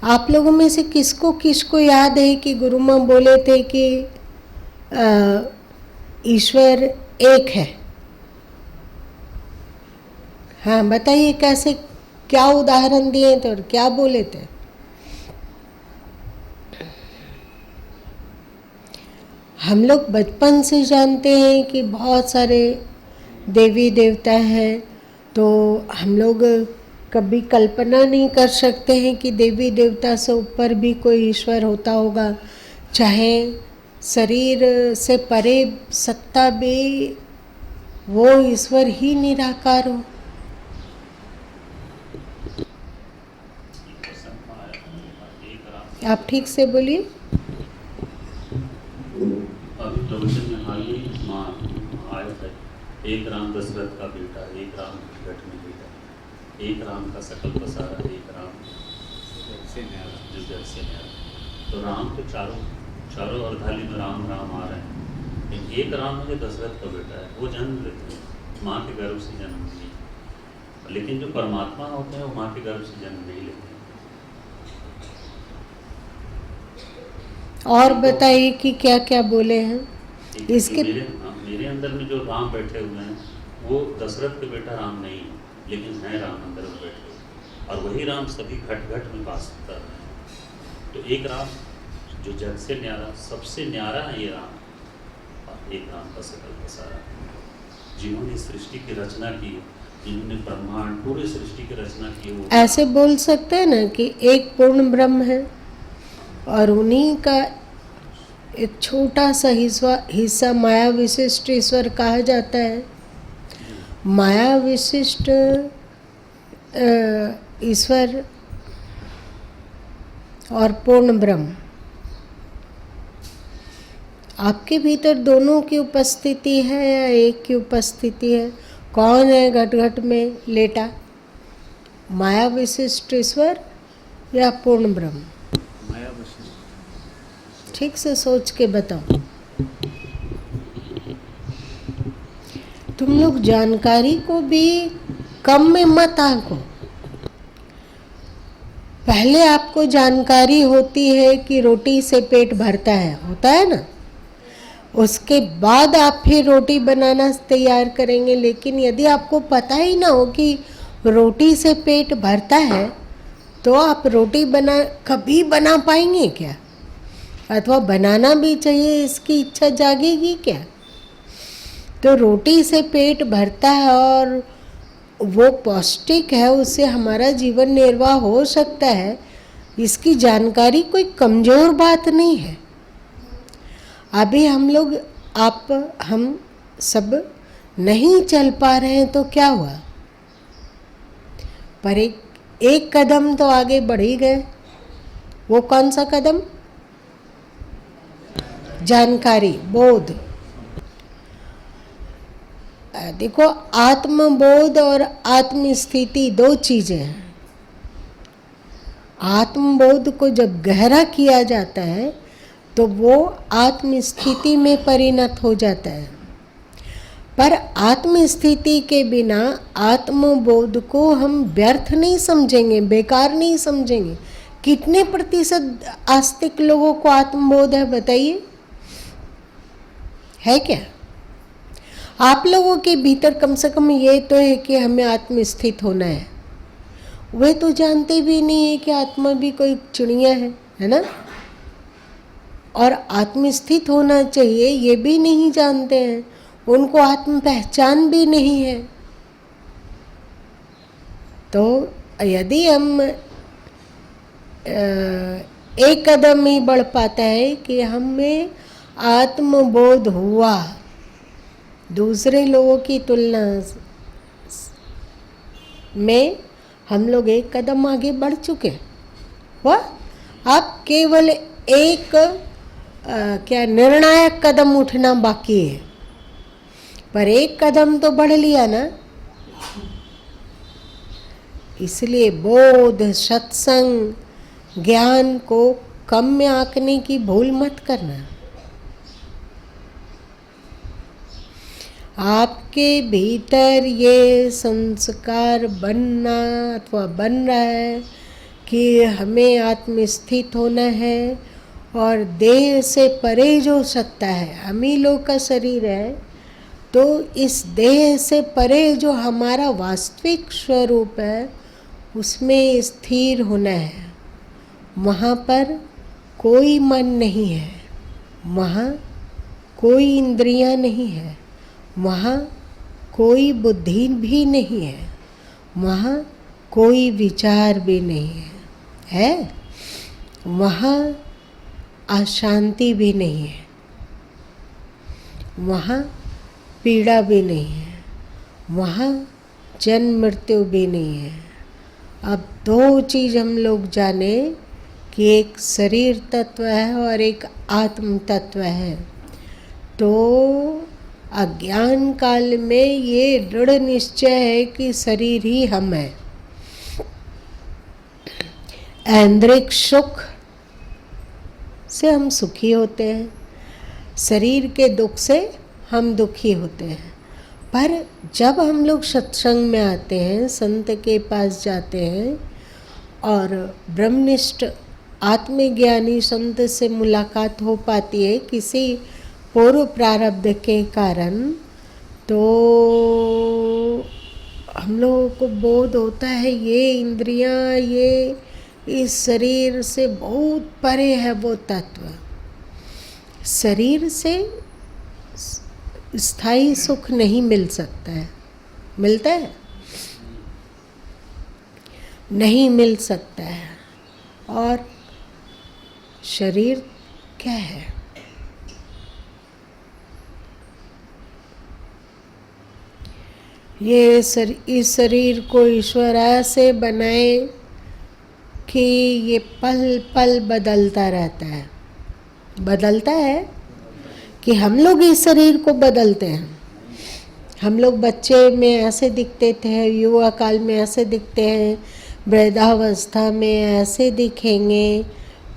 आप लोगों में से किसको किसको याद है कि गुरु माँ बोले थे कि ईश्वर एक है? हाँ बताइए, कैसे, क्या उदाहरण दिए थे और क्या बोले थे? हम लोग बचपन से जानते हैं कि बहुत सारे देवी देवता हैं, तो हम लोग कभी कल्पना नहीं कर सकते हैं कि देवी देवता से ऊपर भी कोई ईश्वर होता होगा, चाहे शरीर से परे सत्ता भी वो ईश्वर ही निराकार हो। आप ठीक से बोलिए। अभी प्रवचन में हाल ही आया था, एक राम दशरथ का बेटा, एक राम घट में बेटा, एक राम का सकल पसारा, एक राम से न्यारा, जो जग से न्यारा। तो राम तो चारों अर्धाली में राम राम आ रहे हैं, लेकिन एक राम जो दशरथ का बेटा है वो जन्म लेते हैं, माँ के गर्भ से जन्म लिए। लेकिन जो परमात्मा होते हैं वो माँ के गर्भ से जन्म नहीं लेते। और बताइए कि क्या क्या बोले हैं इसके। मेरे अंदर में जो राम बैठे हुए हैं वो दशरथ के बेटा राम नहीं है, लेकिन है राम अंदर में बैठे हुए, और वही राम सभी घट घट में वास करता है। तो एक राम जो जग से न्यारा, सबसे न्यारा है ये राम, और एक राम का सकल पसारा, जिन्होंने सृष्टि की रचना की, जिन्होंने ब्रह्मांड पूरी सृष्टि की रचना की। ऐसे बोल सकते हैं ना कि एक पूर्ण ब्रह्म है और उन्हीं का एक छोटा सा हिस्सा माया विशिष्ट ईश्वर कहा जाता है। माया विशिष्ट ईश्वर और पूर्ण ब्रह्म, आपके भीतर दोनों की उपस्थिति है या एक की उपस्थिति है? कौन है घट घट में लेटा, माया विशिष्ट ईश्वर या पूर्ण ब्रह्म? माया विशिष्ट। ठीक से सोच के बताओ। तुम लोग जानकारी को भी कम में मत आंको। पहले आपको जानकारी होती है कि रोटी से पेट भरता है, होता है ना, उसके बाद आप फिर रोटी बनाना तैयार करेंगे। लेकिन यदि आपको पता ही ना हो कि रोटी से पेट भरता है, तो आप रोटी कभी बना पाएंगे क्या? अथवा बनाना भी चाहिए, इसकी इच्छा जागेगी क्या? तो रोटी से पेट भरता है और वो पौष्टिक है, उससे हमारा जीवन निर्वाह हो सकता है, इसकी जानकारी कोई कमज़ोर बात नहीं है। अभी हम सब नहीं चल पा रहे हैं तो क्या हुआ, पर एक कदम तो आगे बढ़ ही गए। वो कौन सा कदम? जानकारी, बोध। देखो, आत्मबोध और आत्मस्थिति दो चीजें हैं। आत्मबोध को जब गहरा किया जाता है तो वो आत्मस्थिति में परिणत हो जाता है, पर आत्मस्थिति के बिना आत्मबोध को हम व्यर्थ नहीं समझेंगे, बेकार नहीं समझेंगे। कितने प्रतिशत आस्तिक लोगों को आत्मबोध है बताइए, है क्या? आप लोगों के भीतर कम से कम ये तो है कि हमें आत्मस्थित होना है। वे तो जानते भी नहीं है कि आत्मा भी कोई चिड़िया है ना, और आत्मस्थित होना चाहिए ये भी नहीं जानते हैं, उनको आत्म पहचान भी नहीं है। तो यदि हम एक कदम ही बढ़ पाता है कि हमें आत्मबोध हुआ, दूसरे लोगों की तुलना में हम लोग एक कदम आगे बढ़ चुके हुआ। अब केवल एक क्या निर्णायक कदम उठना बाकी है, पर एक कदम तो बढ़ लिया ना। इसलिए बोध, सत्संग, ज्ञान को कम में आंकने की भूल मत करना। आपके भीतर ये संस्कार बनना अथवा बन रहा है कि हमें आत्मस्थित होना है और देह से परे जो सत्ता है, हम ही लोग का शरीर है, तो इस देह से परे जो हमारा वास्तविक स्वरूप है उसमें स्थिर होना है। वहाँ पर कोई मन नहीं है, वहाँ कोई इंद्रियां नहीं है, वहाँ कोई बुद्धि भी नहीं है, वहाँ कोई विचार भी नहीं है, वहाँ अशांति भी नहीं है, वहाँ पीड़ा भी नहीं है, वहाँ जन्म मृत्यु भी नहीं है। अब दो चीज़ हम लोग जाने कि एक शरीर तत्व है और एक आत्म तत्व है। तो अज्ञान काल में ये दृढ़ निश्चय है कि शरीर ही हम है। ऐन्द्रिक सुख से हम सुखी होते हैं, शरीर के दुख से हम दुखी होते हैं। पर जब हम लोग सत्संग में आते हैं, संत के पास जाते हैं और ब्रह्मनिष्ठ आत्मज्ञानी संत से मुलाकात हो पाती है किसी पूर्व प्रारब्ध के कारण, तो हम लोगों को बोध होता है ये इंद्रियां, ये इस शरीर से बहुत परे है वो तत्व। शरीर से स्थायी सुख नहीं मिल सकता है। मिलता है? नहीं मिल सकता है। और शरीर क्या है? इस शरीर को ईश्वर ऐसे बनाए कि ये पल पल बदलता रहता है। बदलता है कि हम लोग इस शरीर को बदलते हैं। हम लोग बच्चे में ऐसे दिखते थे, युवा काल में ऐसे दिखते हैं, वृद्धावस्था में ऐसे दिखेंगे।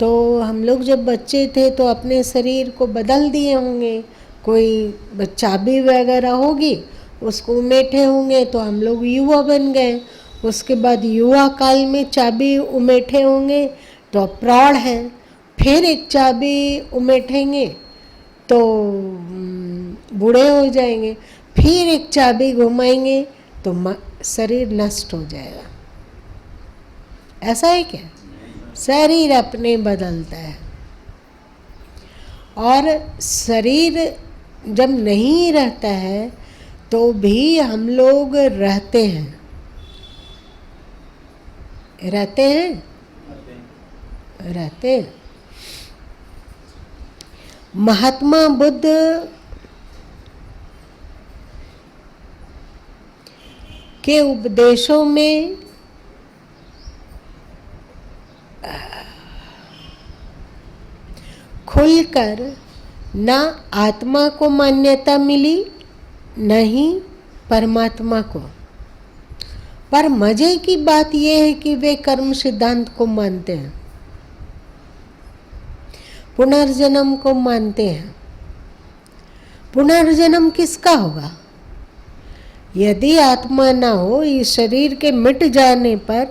तो हम लोग जब बच्चे थे तो अपने शरीर को बदल दिए होंगे। कोई चाबी वगैरह होगी, उसको उमेटे होंगे तो हम लोग युवा बन गए। उसके बाद युवा काल में चाबी उमेटे होंगे तो प्रौढ़ हैं। फिर एक चाबी उमेटेंगे तो बूढ़े हो जाएंगे। फिर एक चाबी घुमाएंगे तो शरीर नष्ट हो जाएगा। ऐसा है क्या? शरीर अपने बदलता है। और शरीर जब नहीं रहता है तो भी हम लोग रहते हैं। रहते हैं? रहते हैं। महात्मा बुद्ध के उपदेशों में खुलकर ना आत्मा को मान्यता मिली, न ही परमात्मा को। पर मजे की बात यह है कि वे कर्म सिद्धांत को मानते हैं, पुनर्जन्म को मानते हैं। पुनर्जन्म किसका होगा? यदि आत्मा ना हो, इस शरीर के मिट जाने पर,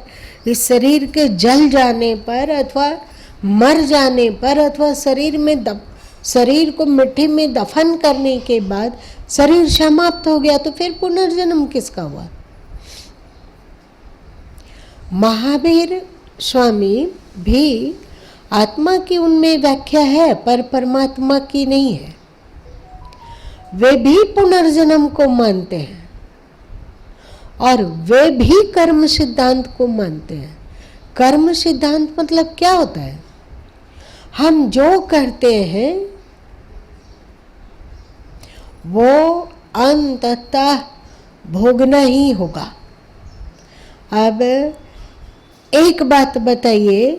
इस शरीर के जल जाने पर, अथवा मर जाने पर, अथवा शरीर को मिट्टी में दफन करने के बाद शरीर समाप्त हो गया, तो फिर पुनर्जन्म किसका हुआ? महावीर स्वामी भी आत्मा की उनमें व्याख्या है, पर परमात्मा की नहीं है। वे भी पुनर्जन्म को मानते हैं और वे भी कर्म सिद्धांत को मानते हैं। कर्म सिद्धांत मतलब क्या होता है? हम जो करते हैं वो अंततः भोगना ही होगा। अब एक बात बताइए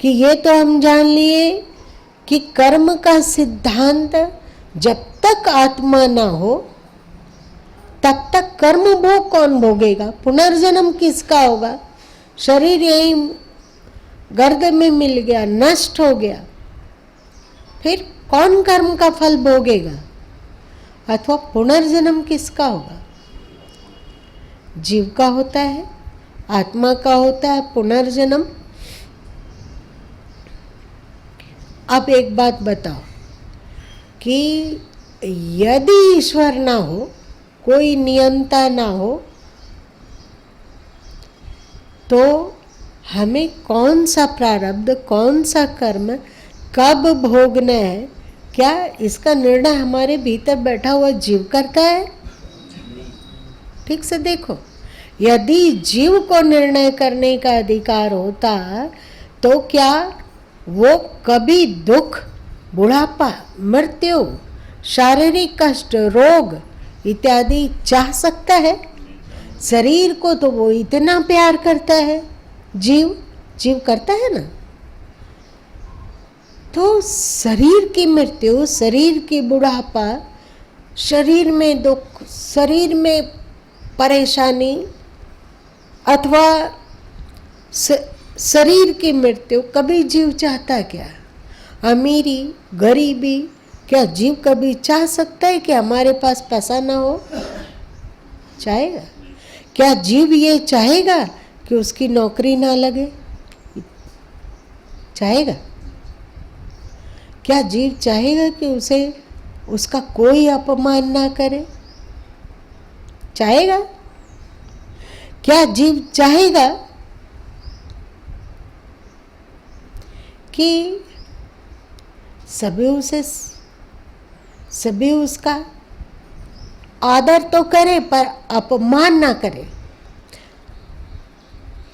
कि ये तो हम जान लिए कि कर्म का सिद्धांत जब तक आत्मा ना हो तब तक कर्म भोग कौन भोगेगा? पुनर्जन्म किसका होगा? शरीर यही गर्द में मिल गया, नष्ट हो गया, फिर कौन कर्म का फल भोगेगा? अथवा पुनर्जन्म किसका होगा? जीव का होता है, आत्मा का होता है पुनर्जन्म। अब एक बात बताओ कि यदि ईश्वर ना हो, कोई नियंता ना हो, तो हमें कौन सा प्रारब्ध, कौन सा कर्म कब भोगना है, क्या इसका निर्णय हमारे भीतर बैठा हुआ जीव करता है? ठीक से देखो, यदि जीव को निर्णय करने का अधिकार होता तो क्या वो कभी दुख, बुढ़ापा, मृत्यु, शारीरिक कष्ट, रोग इत्यादि चाह सकता है? शरीर को तो वो इतना प्यार करता है, जीव करता है ना। तो शरीर की मृत्यु, शरीर की बुढ़ापा, शरीर में दुख, शरीर में परेशानी अथवा शरीर की मृत्यु कभी जीव चाहता क्या? अमीरी, गरीबी, क्या जीव कभी चाह सकता है कि हमारे पास पैसा ना हो? चाहेगा? क्या जीव ये चाहेगा कि उसकी नौकरी ना लगे? चाहेगा? क्या जीव चाहेगा कि उसे उसका कोई अपमान ना करे? चाहेगा? क्या जीव चाहेगा कि सभी उसका आदर तो करे पर अपमान ना करे?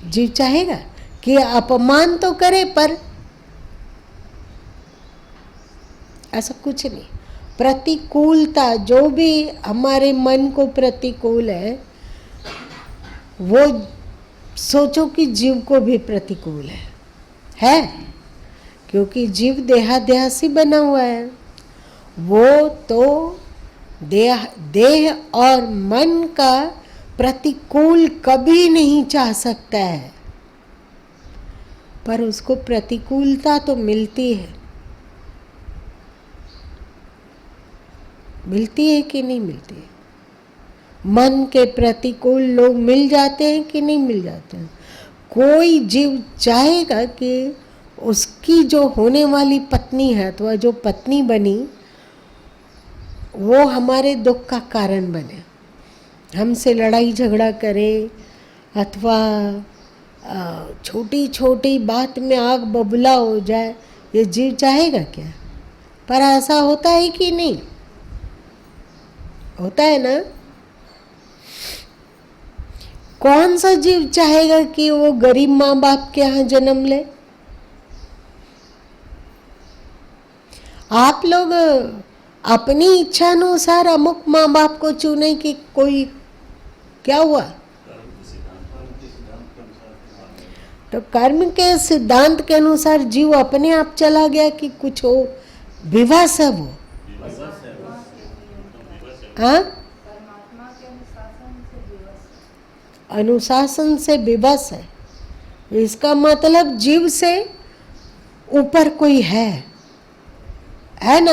जीव चाहेगा कि अपमान तो करे पर ऐसा कुछ नहीं। प्रतिकूलता, जो भी हमारे मन को प्रतिकूल है वो सोचो कि जीव को भी प्रतिकूल है? क्योंकि जीव देहाध्यासी बना हुआ है। वो तो देह और मन का प्रतिकूल कभी नहीं चाह सकता है, पर उसको प्रतिकूलता तो मिलती है। मिलती है कि नहीं मिलती है? मन के प्रतिकूल लोग मिल जाते हैं कि नहीं मिल जाते हैं? कोई जीव चाहेगा कि उसकी जो होने वाली पत्नी है अथवा जो पत्नी बनी वो हमारे दुख का कारण बने, हमसे लड़ाई झगड़ा करे अथवा छोटी छोटी बात में आग बबूला हो जाए? ये जीव चाहेगा क्या? पर ऐसा होता है कि नहीं? होता है ना। कौन सा जीव चाहेगा कि वो गरीब माँ बाप के यहाँ जन्म ले? आप लोग अपनी इच्छा अनुसार अमुक माँ बाप को चुने कि कोई क्या हुआ? तो कर्म के सिद्धांत के अनुसार जीव अपने आप चला गया कि कुछ हो, विवश है वो। हाँ, अनुशासन से विवश है। इसका मतलब जीव से ऊपर कोई है ना।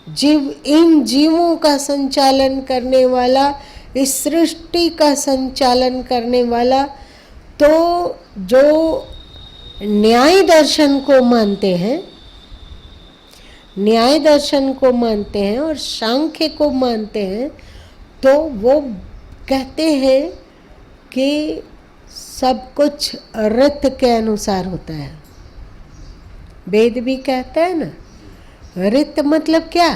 जीव, इन जीवों का संचालन करने वाला, इस सृष्टि का संचालन करने वाला, तो जो न्याय दर्शन को मानते हैं, न्याय दर्शन को मानते हैं और सांख्य को मानते हैं, तो वो कहते हैं कि सब कुछ ऋत के अनुसार होता है। वेद भी कहता है ना, ऋत मतलब क्या?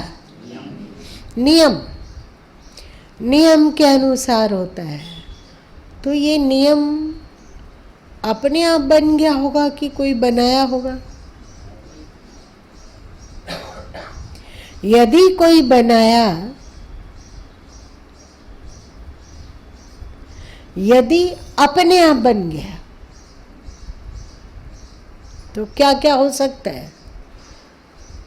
नियम। नियम के अनुसार होता है। तो ये नियम अपने आप बन गया होगा कि कोई बनाया होगा? यदि कोई बनाया, यदि अपने आप बन गया, तो क्या क्या हो सकता है?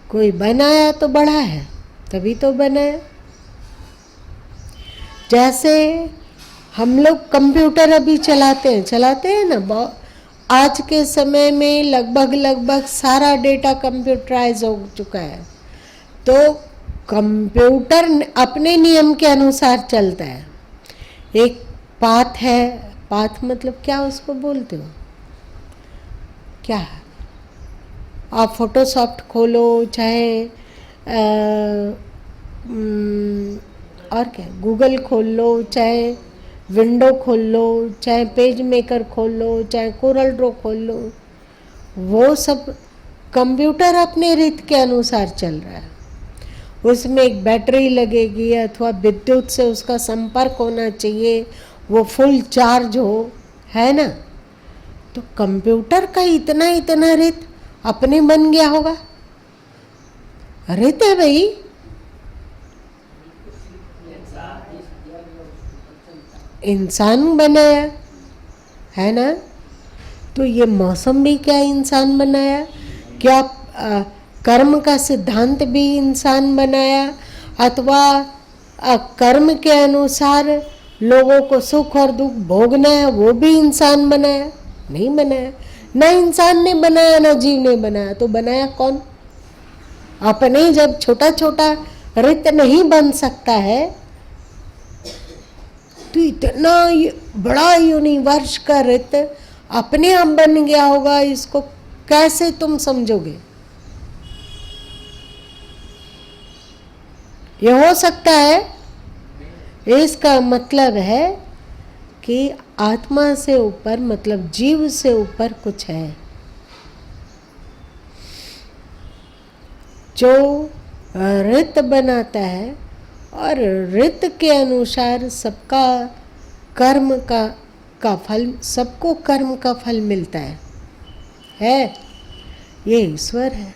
कोई बनाया तो बड़ा है, तभी तो बनाया। जैसे हम लोग कंप्यूटर अभी चलाते हैं ना, आज के समय में लगभग सारा डेटा कंप्यूटराइज हो चुका है। तो कंप्यूटर अपने नियम के अनुसार चलता है। एक पाथ है, पाथ मतलब क्या उसको बोलते हो? क्या? आप फोटोशॉप खोलो, चाहे और क्या गूगल खोल लो, चाहे विंडो खोल लो, चाहे पेज मेकर खोल लो, चाहे कोरल ड्रॉ खोल लो, वो सब कंप्यूटर अपने रीत के अनुसार चल रहा है। उसमें एक बैटरी लगेगी अथवा विद्युत से उसका संपर्क होना चाहिए, वो फुल चार्ज हो, है ना। तो कंप्यूटर का इतना इतना रीत अपने बन गया होगा, रीत है भाई। इंसान बनाया है ना, तो ये मौसम भी क्या इंसान बनाया, क्या कर्म का सिद्धांत भी इंसान बनाया, अथवा कर्म के अनुसार लोगों को सुख और दुख भोगना है वो भी इंसान बनाया? नहीं बनाया। ना इंसान ने बनाया ना जीव ने बनाया, तो बनाया कौन? अपने जब छोटा छोटा रित नहीं बन सकता है तो इतना बड़ा यूनिवर्स का रित अपने आप बन गया होगा, इसको कैसे तुम समझोगे? ये हो सकता है? इसका मतलब है कि आत्मा से ऊपर, मतलब जीव से ऊपर कुछ है जो रित बनाता है, और रित के अनुसार सबका कर्म का फल, सबको कर्म का फल मिलता है। ये ईश्वर है।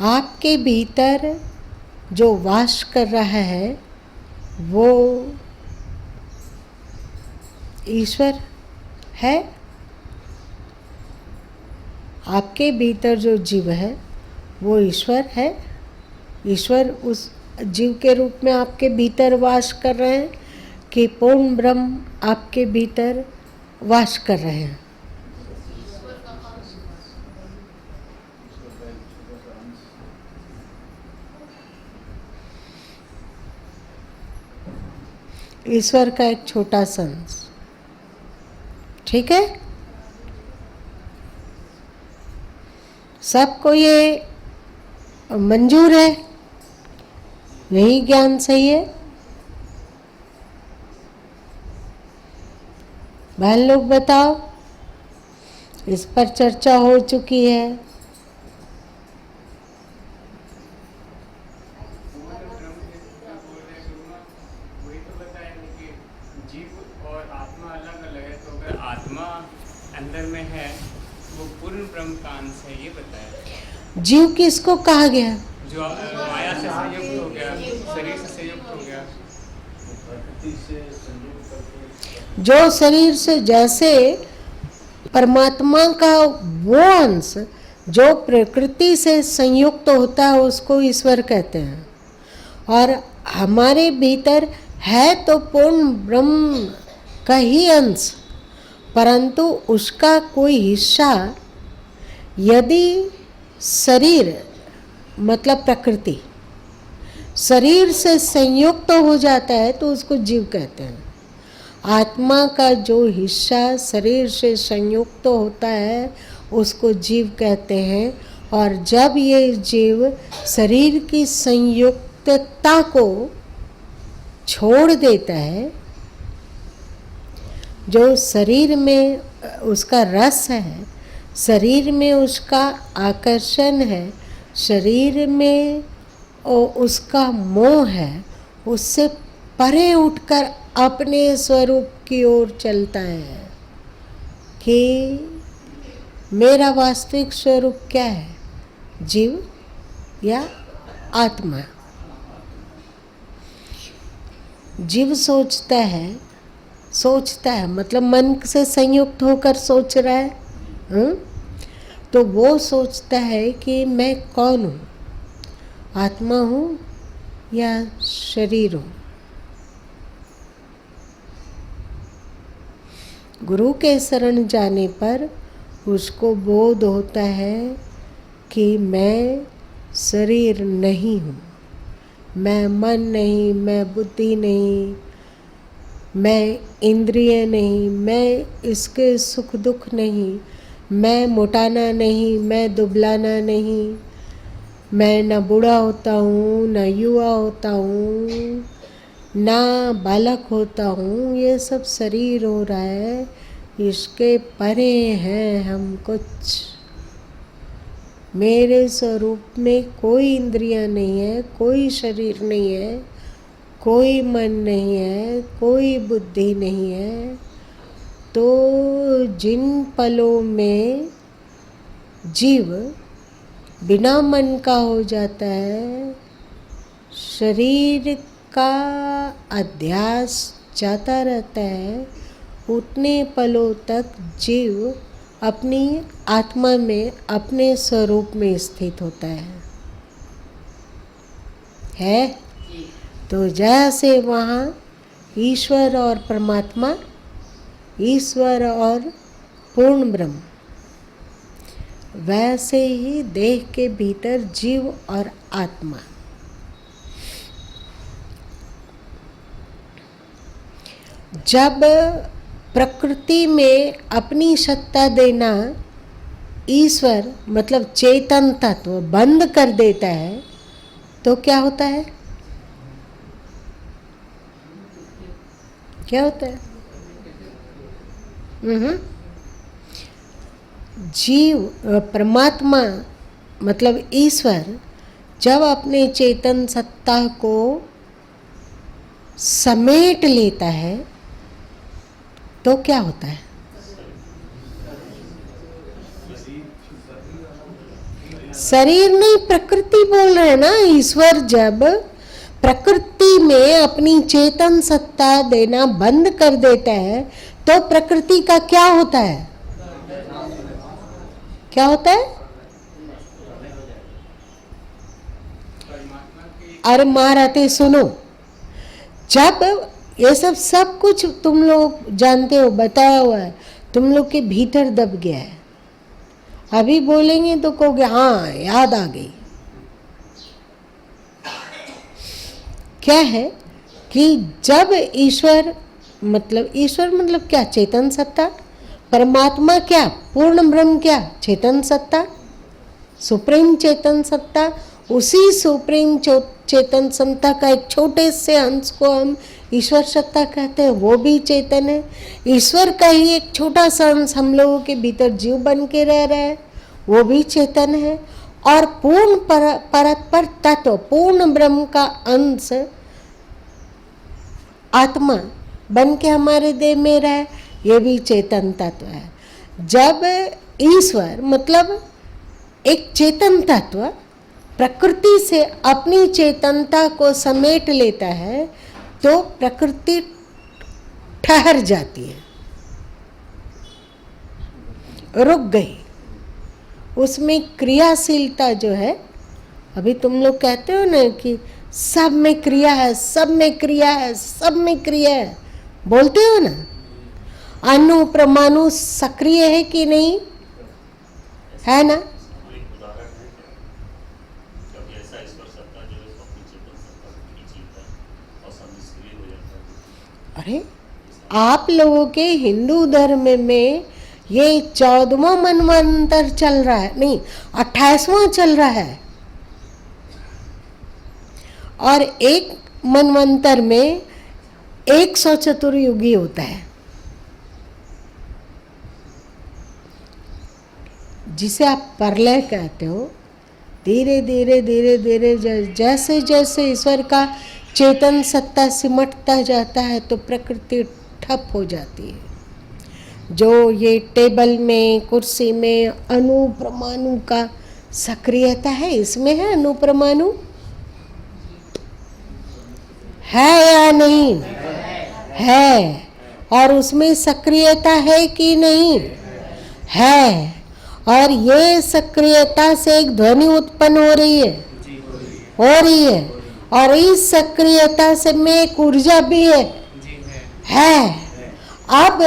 आपके भीतर जो वास कर रहा है वो ईश्वर है। आपके भीतर जो जीव है वो ईश्वर है। ईश्वर उस जीव के रूप में आपके भीतर वास कर रहे हैं कि पूर्ण ब्रह्म आपके भीतर वास कर रहे हैं? ईश्वर का एक छोटा सा अंश, ठीक है। सबको ये मंजूर है, यही ज्ञान सही है। बहन लोग बताओ, इस पर चर्चा हो चुकी है। जीव और आत्मा अलग अलग है, तो अगर आत्मा अंदर में है वो पूर्ण ब्रह्म का अंश है, ये बताया। जीव किसको कहा गया? जो माया से संयुक्त हो गया, शरीर से संयुक्त हो गया, जो शरीर से, जैसे परमात्मा का वो अंश जो प्रकृति से संयुक्त होता है उसको ईश्वर कहते हैं, और हमारे भीतर है तो पूर्ण ब्रह्म का ही अंश, परंतु उसका कोई हिस्सा यदि शरीर, मतलब प्रकृति शरीर से संयुक्त हो जाता है तो उसको जीव कहते हैं। आत्मा का जो हिस्सा शरीर से संयुक्त होता है उसको जीव कहते हैं, और जब ये जीव शरीर की संयुक्तता को छोड़ देता है, जो शरीर में उसका रस है, शरीर में उसका आकर्षण है, शरीर में उसका मोह है, उससे परे उठकर अपने स्वरूप की ओर चलता है कि मेरा वास्तविक स्वरूप क्या है, जीव या आत्मा। जीव सोचता है मतलब मन से संयुक्त होकर सोच रहा है, तो वो सोचता है कि मैं कौन हूँ, आत्मा हूँ या शरीर हूँ। गुरु के शरण जाने पर उसको बोध होता है कि मैं शरीर नहीं हूँ, मैं मन नहीं, मैं बुद्धि नहीं, मैं इंद्रिय नहीं, मैं इसके सुख दुख नहीं, मैं मोटाना नहीं, मैं दुबलाना नहीं, मैं न बूढ़ा होता हूँ, न युवा होता हूँ, ना बालक होता हूँ। ये सब शरीर हो रहा है, इसके परे हैं हम कुछ। मेरे स्वरूप में कोई इंद्रियां नहीं है, कोई शरीर नहीं है, कोई मन नहीं है, कोई बुद्धि नहीं है। तो जिन पलों में जीव बिना मन का हो जाता है, शरीर का अध्यास जाता रहता है, उतने पलों तक जीव अपनी आत्मा में, अपने स्वरूप में स्थित होता है? तो जैसे वहाँ ईश्वर और परमात्मा, ईश्वर और पूर्ण ब्रह्म, वैसे ही देह के भीतर जीव और आत्मा। जब प्रकृति में अपनी सत्ता देना ईश्वर मतलब चेतन तत्व बंद कर देता है, तो क्या होता है? क्या होता है? जीव परमात्मा मतलब ईश्वर जब अपने चेतन सत्ता को समेट लेता है, तो क्या होता है? शरीर नहीं, प्रकृति बोल रहे हैं ना। ईश्वर जब प्रकृति में अपनी चेतन सत्ता देना बंद कर देता है, तो प्रकृति का क्या होता है? क्या होता है? अरे महाराते सुनो, जब ये सब कुछ तुम लोग जानते हो, बताया हुआ है, तुम लोग के भीतर दब गया है। अभी बोलेंगे तो कहोगे हाँ याद आ गई। क्या है कि जब ईश्वर मतलब क्या? चेतन सत्ता। परमात्मा क्या? पूर्ण ब्रह्म क्या? चेतन सत्ता, सुप्रीम चेतन सत्ता। उसी सुप्रीम चेतन सत्ता का एक छोटे से अंश को हम ईश्वर सत्ता कहते हैं, वो भी चेतन है। ईश्वर का ही एक छोटा सा अंश हम लोगों के भीतर जीव बन के रह रहा है, वो भी चेतन है। और पूर्ण परतपर तत्व, पूर्ण ब्रह्म का अंश आत्मा बन के हमारे देह में रहा है, ये भी चेतन तत्व है। जब ईश्वर मतलब एक चेतन तत्व प्रकृति से अपनी चेतनता को समेट लेता है, तो प्रकृति ठहर जाती है, रुक गई। उसमें क्रियाशीलता जो है, अभी तुम लोग कहते हो ना कि सब में क्रिया है, सब में क्रिया है, सब में क्रिया है, बोलते हो ना। अणु परमाणु सक्रिय है कि नहीं है ना? अरे आप लोगों के हिंदू धर्म में ये 14वां मनवंतर चल रहा है, नहीं 28वां चल रहा है, और एक मनवंतर में 100 चतुर्युगी होता है, जिसे आप प्रलय कहते हो। धीरे धीरे धीरे धीरे जैसे जैसे ईश्वर का चेतन सत्ता सिमटता जाता है, तो प्रकृति ठप हो जाती है। जो ये टेबल में, कुर्सी में अणु परमाणु का सक्रियता है, इसमें है अणु परमाणु है या नहीं है? और उसमें सक्रियता है कि नहीं है? और ये सक्रियता से एक ध्वनि उत्पन्न हो रही है, और इस सक्रियता से में एक ऊर्जा भी है। अब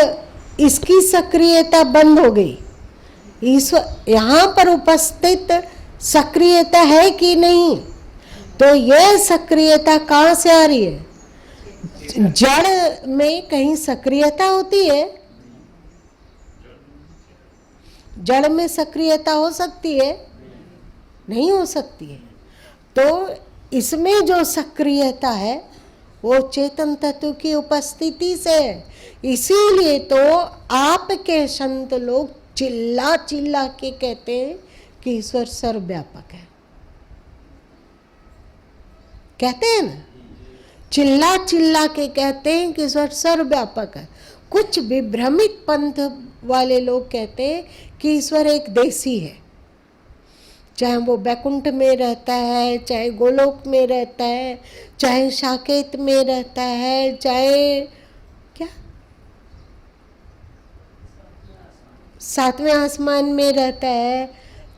इसकी सक्रियता बंद हो गई। ईश्वर यहाँ पर उपस्थित सक्रियता है कि नहीं? तो यह सक्रियता कहाँ से आ रही है? जड़ में कहीं सक्रियता होती है? जड़ में सक्रियता हो सकती है? नहीं हो सकती है। तो इसमें जो सक्रियता है वो चेतन तत्व की उपस्थिति से है। इसीलिए तो आपके संत लोग चिल्ला चिल्ला के कहते हैं कि ईश्वर सर्वव्यापक है। कहते हैं ना, चिल्ला चिल्ला के कहते हैं कि ईश्वर सर्वव्यापक है। कुछ विभ्रमित पंथ वाले लोग कहते हैं कि ईश्वर एक देशी है, चाहे वो बैकुंठ में रहता है, चाहे गोलोक में रहता है, चाहे साकेत में रहता है, चाहे क्या सातवें आसमान में रहता है,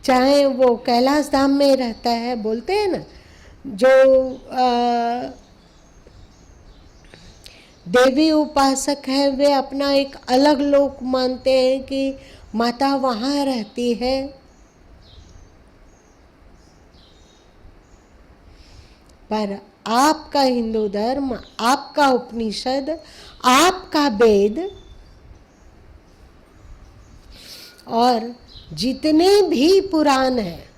चाहे वो कैलाश धाम में रहता है। बोलते हैं ना, जो देवी उपासक है वे अपना एक अलग लोक मानते हैं कि माता वहाँ रहती है। पर आपका हिंदू धर्म, आपका उपनिषद, आपका वेद और जितने भी पुराण हैं,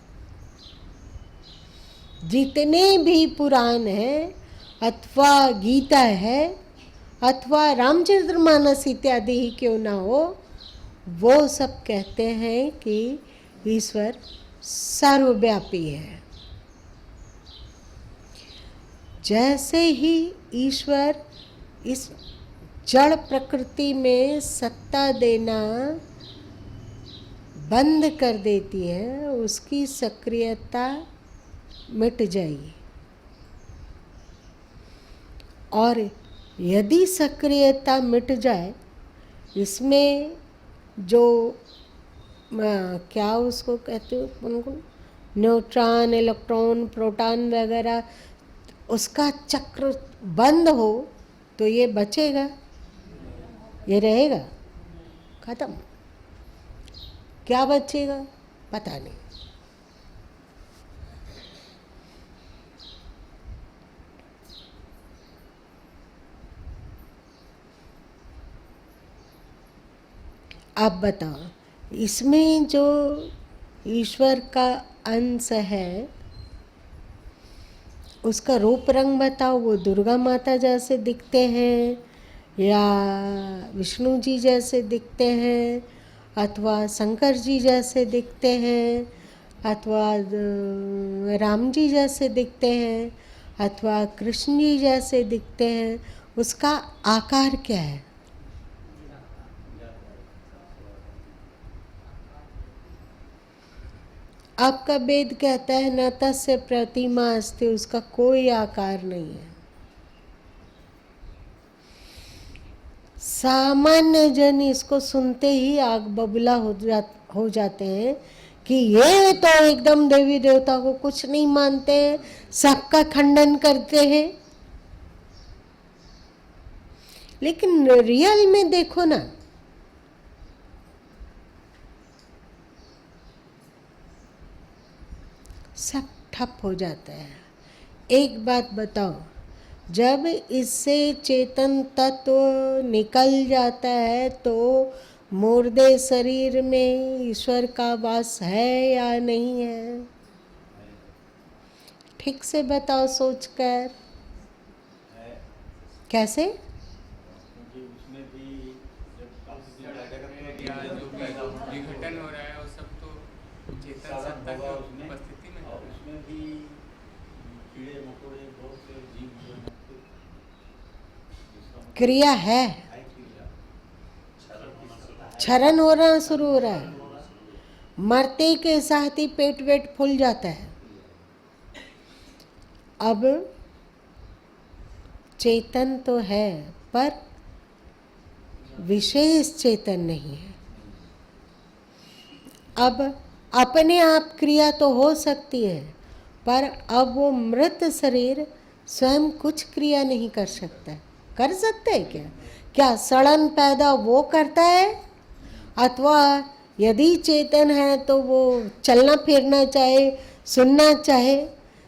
जितने भी पुराण हैं, अथवा गीता है, अथवा रामचरितमानस इत्यादि ही क्यों ना हो, वो सब कहते हैं कि ईश्वर सर्वव्यापी है। जैसे ही ईश्वर इस जड़ प्रकृति में सत्ता देना बंद कर देती है, उसकी सक्रियता मिट जाएगी। और यदि सक्रियता मिट जाए, इसमें जो क्या उसको कहते हो, उनको न्यूट्रॉन, इलेक्ट्रॉन, प्रोटॉन वगैरह, उसका चक्र बंद हो तो ये बचेगा, ये रहेगा, खत्म। क्या बचेगा पता नहीं। आप बताओ, इसमें जो ईश्वर का अंश है उसका रूप रंग बताओ। वो दुर्गा माता जैसे दिखते हैं, या विष्णु जी जैसे दिखते हैं, अथवा शंकर जी जैसे दिखते हैं, अथवा राम जी जैसे दिखते हैं, अथवा कृष्ण जी जैसे दिखते हैं, उसका आकार क्या है? आपका वेद कहता है न तस्य प्रतिमा अस्ति, उसका कोई आकार नहीं है। सामान्य जन इसको सुनते ही आग बबूला हो जाते हैं कि ये तो एकदम देवी देवता को कुछ नहीं मानते हैं, सबका खंडन करते हैं। लेकिन रियल में देखो ना, सब ठप हो जाता है। एक बात बताओ, जब इससे चेतन तत्व निकल जाता है तो मुर्दे शरीर में ईश्वर का वास है या नहीं है? ठीक से बताओ सोचकर। कैसे? विघटन हो रहा है और सब तो चेतन सत्ता की उपस्थिति में है। उसमें भी कीड़े मकोड़े बहुत से जीव क्रिया है, क्षरण होना शुरू हो रहा है। मरते के साथ ही पेट वेट फूल जाता है। अब चेतन तो है पर विशेष चेतन नहीं है। अब अपने आप क्रिया तो हो सकती है, पर अब वो मृत शरीर स्वयं कुछ क्रिया नहीं कर सकता। कर सकता है क्या? क्या सड़न पैदा वो करता है? अथवा यदि चेतन है तो वो चलना फिरना चाहे सुनना चाहे।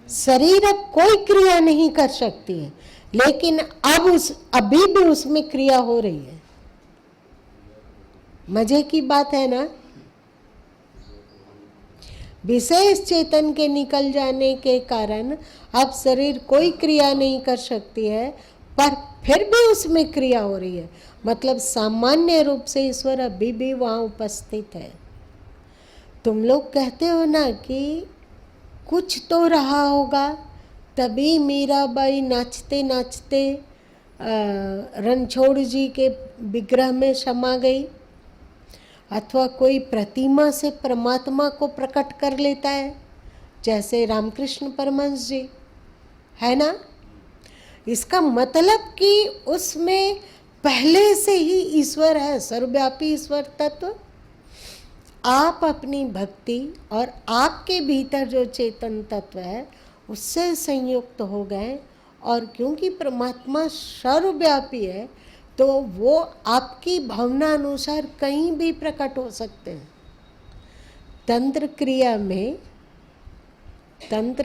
शरीर अब कोई क्रिया नहीं कर सकती है, लेकिन अभी भी उसमें क्रिया हो रही है। मजे की बात है ना। विशेष चेतन के निकल जाने के कारण अब शरीर कोई क्रिया नहीं कर सकती है, पर फिर भी उसमें क्रिया हो रही है। मतलब सामान्य रूप से ईश्वर अभी भी वहाँ उपस्थित है। तुम लोग कहते हो ना कि कुछ तो रहा होगा, तभी मीराबाई नाचते नाचते रणछोड़ जी के विग्रह में समा गई, अथवा कोई प्रतिमा से परमात्मा को प्रकट कर लेता है, जैसे रामकृष्ण परमहंस जी, है ना। इसका मतलब कि उसमें पहले से ही ईश्वर है, सर्वव्यापी ईश्वर तत्व। आप अपनी भक्ति और आपके भीतर जो चेतन तत्व है उससे संयुक्त हो गए, और क्योंकि परमात्मा सर्वव्यापी है तो वो आपकी भावना अनुसार कहीं भी प्रकट हो सकते हैं। तंत्र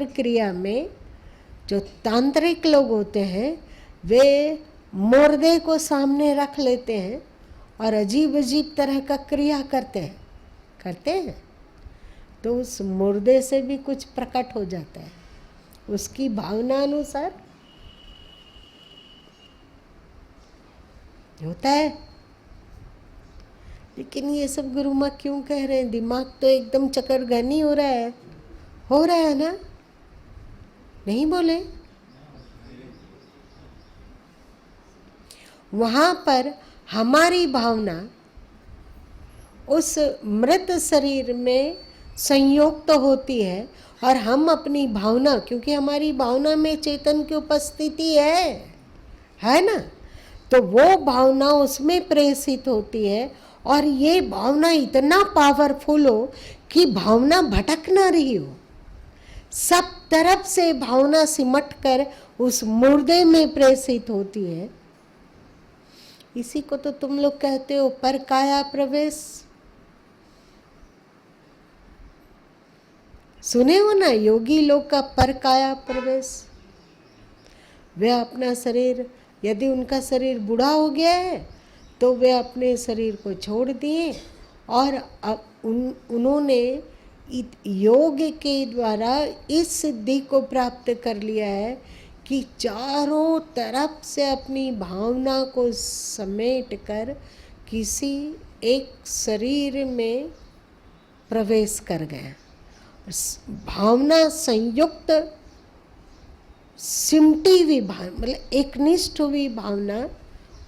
क्रिया में जो तांत्रिक लोग होते हैं वे मुर्दे को सामने रख लेते हैं और अजीब अजीब तरह का क्रिया करते हैं, तो उस मुर्दे से भी कुछ प्रकट हो जाता है उसकी भावना अनुसार होता है। लेकिन ये सब गुरु माँ क्यों कह रहे हैं? दिमाग तो एकदम चकरगनी हो रहा है ना। नहीं बोले? वहाँ पर हमारी भावना उस मृत शरीर में संयोग तो होती है, और हम अपनी भावना, क्योंकि हमारी भावना में चेतन की उपस्थिति है ना, तो वो भावना उसमें प्रेषित होती है, और ये भावना इतना पावरफुल हो कि भावना भटक ना रही हो, सब तरफ से भावना सिमट कर उस मुर्दे में प्रेषित होती है। इसी को तो तुम लोग कहते हो पर काया प्रवेश। सुने हो ना योगी लोग का पर काया प्रवेश। वे अपना शरीर, यदि उनका शरीर बूढ़ा हो गया है तो वे अपने शरीर को छोड़ दिए, और अब उन्होंने योग के द्वारा इस सिद्धि को प्राप्त कर लिया है कि चारों तरफ से अपनी भावना को समेट कर किसी एक शरीर में प्रवेश कर गए। भावना संयुक्त सिमटी हुई भावना, मतलब एकनिष्ठ हुई भावना,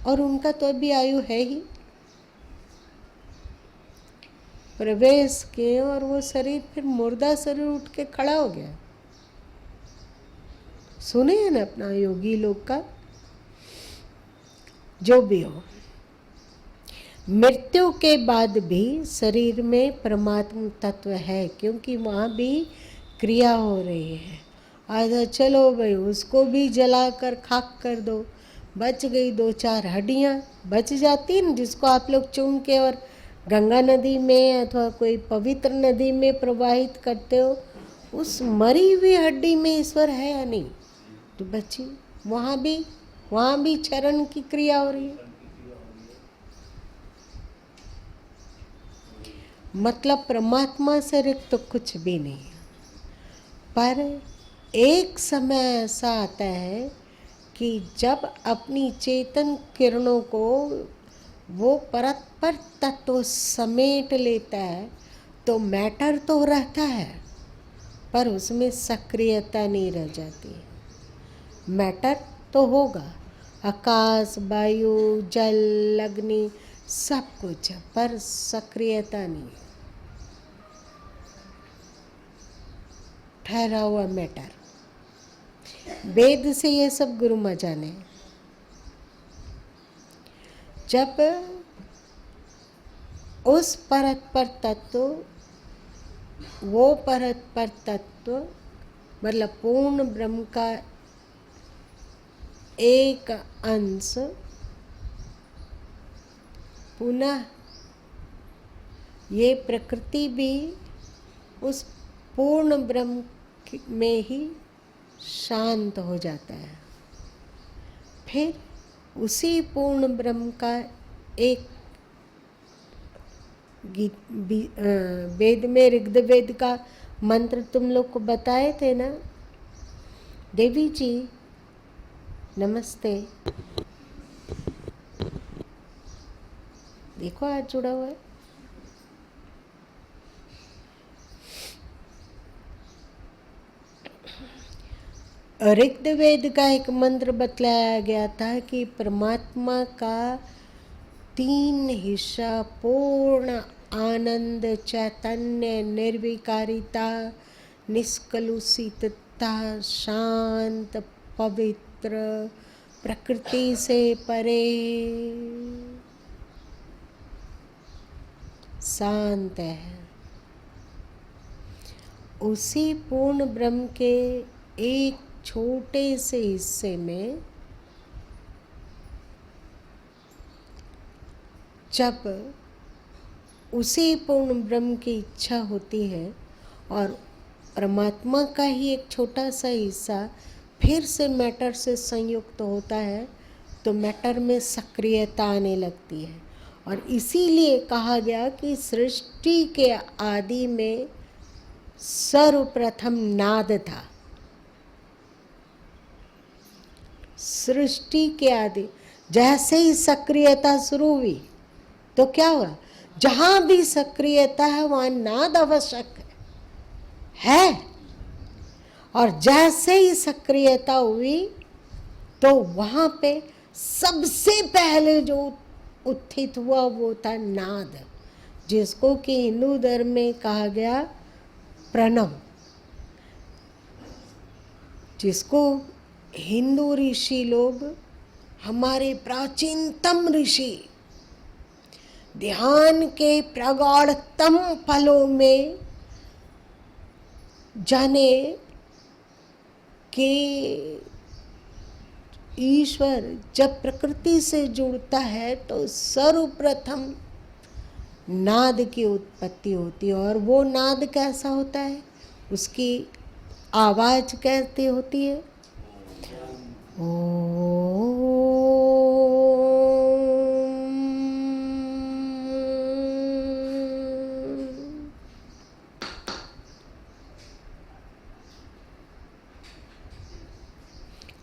और उनका तो अभी आयु है ही। प्रवेश किए और वो शरीर फिर मुर्दा शरीर उठ के खड़ा हो गया। सुने हैं ना अपना योगी लोग का। जो भी हो, मृत्यु के बाद भी शरीर में परमात्मा तत्व है, क्योंकि वहाँ भी क्रिया हो रही है। आधा चलो भाई उसको भी जलाकर खाक कर दो, बच गई 2-4 हड्डियाँ बच जाती न, जिसको आप लोग चुन के और गंगा नदी में अथवा कोई पवित्र नदी में प्रवाहित करते हो, उस मरी हुई हड्डी में ईश्वर है या नहीं? तो बच्ची वहाँ भी चरण की क्रिया हो रही है। मतलब परमात्मा से रिक्त तो कुछ भी नहीं है। पर एक समय ऐसा आता है कि जब अपनी चेतन किरणों को वो परत पर तत्व समेट लेता है तो मैटर तो रहता है, पर उसमें सक्रियता नहीं रह जाती। मैटर तो होगा, आकाश, वायु, जल, अग्नि सब कुछ है, पर सक्रियता नहीं, ठहरा हुआ मैटर। वेद से ये सब गुरु माँ जाने। जब उस परत पर तत्व, वो परत पर तत्व मतलब पूर्ण ब्रह्म का एक अंश पुनः ये प्रकृति भी उस पूर्ण ब्रह्म में ही शांत हो जाता है। फिर उसी पूर्ण ब्रह्म का एक वेद में ऋग्वेद का मंत्र तुम लोग को बताए थे ना। देवी जी नमस्ते। देखो आज जुड़ा हुआ है। ऋग्वेद का एक मंत्र बतलाया गया था कि परमात्मा का 3 हिस्सा पूर्ण आनंद, चैतन्य, निर्विकारिता, निष्कलुषितता, शांत, पवित्र, प्रकृति से परे, शांत है। उसी पूर्ण ब्रह्म के एक छोटे से हिस्से में जब उसी पूर्ण ब्रह्म की इच्छा होती है और परमात्मा का ही एक छोटा सा हिस्सा फिर से मैटर से संयुक्त होता है तो मैटर में सक्रियता आने लगती है। और इसीलिए कहा गया कि सृष्टि के आदि में सर्वप्रथम नाद था। सृष्टि के आदि जैसे ही सक्रियता शुरू हुई तो क्या हुआ, जहां भी सक्रियता है वहां नाद आवश्यक है। और जैसे ही सक्रियता हुई तो वहां पे सबसे पहले जो उत्थित हुआ वो था नाद, जिसको कि हिंदू धर्म में कहा गया प्रणव, जिसको हिंदू ऋषि लोग, हमारे प्राचीनतम ऋषि ध्यान के प्रगाढ़तम फलों में जाने कि ईश्वर जब प्रकृति से जुड़ता है तो सर्वप्रथम नाद की उत्पत्ति होती है। और वो नाद कैसा होता है, उसकी आवाज कैसी होती है,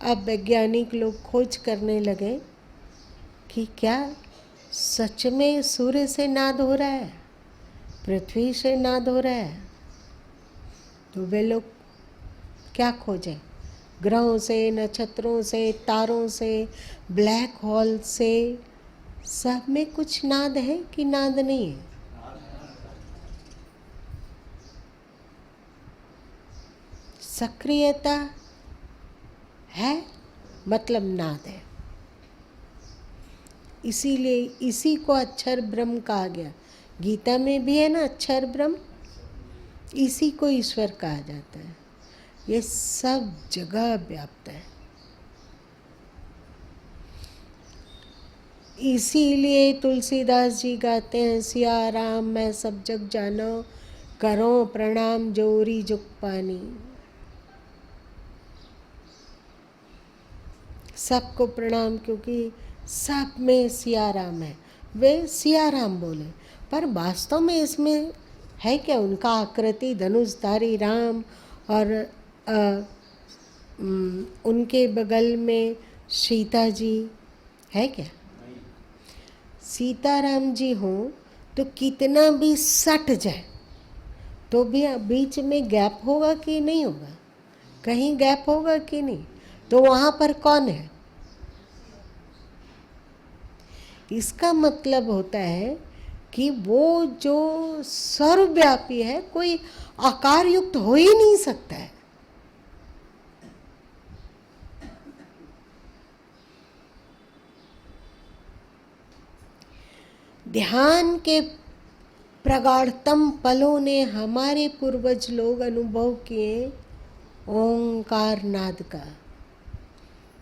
अब वैज्ञानिक लोग खोज करने लगे कि क्या सच में सूर्य से नाद हो रहा है, पृथ्वी से नाद हो रहा है। तो वे लोग क्या खोजें, ग्रहों से, नक्षत्रों से, तारों से, ब्लैक होल से, सब में कुछ नाद है कि नाद नहीं है। सक्रियता है मतलब नाद है। इसीलिए इसी को अक्षर ब्रह्म कहा गया। गीता में भी है ना अक्षर ब्रह्म, इसी को ईश्वर कहा जाता है। ये सब जगह व्याप्त है। इसीलिए तुलसीदास जी गाते हैं, सिया राम मैं सब जग जानो, करो प्रणाम जोरी जुग पानी। सबको प्रणाम, क्योंकि सब में सिया राम है। वे सिया राम बोले पर वास्तव में इसमें है क्या, उनका आकृति धनुषधारी राम और उनके बगल में सीता जी है क्या। सीताराम जी हों तो कितना भी सट जाए तो भी बीच में गैप होगा कि नहीं होगा, कहीं गैप होगा कि नहीं, तो वहाँ पर कौन है। इसका मतलब होता है कि वो जो सर्वव्यापी है, कोई आकार युक्त हो ही नहीं सकता है। ध्यान के प्रगाढ़तम पलों ने हमारे पूर्वज लोग अनुभव किए ओंकार नाद का।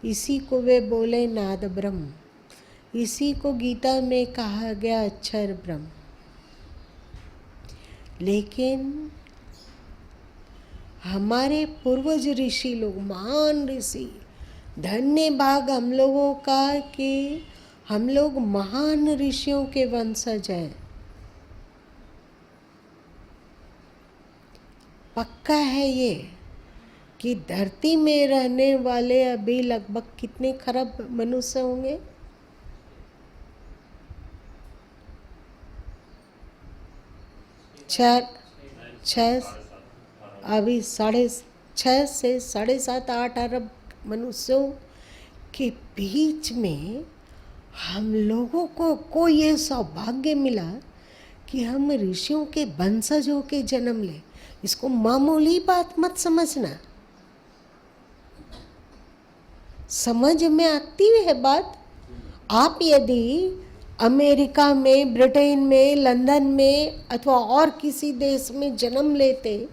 इसी को वे बोले नाद ब्रह्म, इसी को गीता में कहा गया अक्षर ब्रह्म। लेकिन हमारे पूर्वज ऋषि लोग, महान ऋषि, धन्य भाग हम लोगों का कि हम लोग महान ऋषियों के वंशज हैं। पक्का है ये कि धरती में रहने वाले अभी लगभग कितने खरब मनुष्य होंगे? अभी 6.5 से 7.5-8 अरब मनुष्यों के बीच में हम लोगों को ये सौभाग्य मिला कि हम ऋषियों के वंशज होके जन्म ले। इसको मामूली बात मत समझना। समझ में आती है बात? आप यदि अमेरिका में, ब्रिटेन में, लंदन में अथवा और किसी देश में जन्म लेते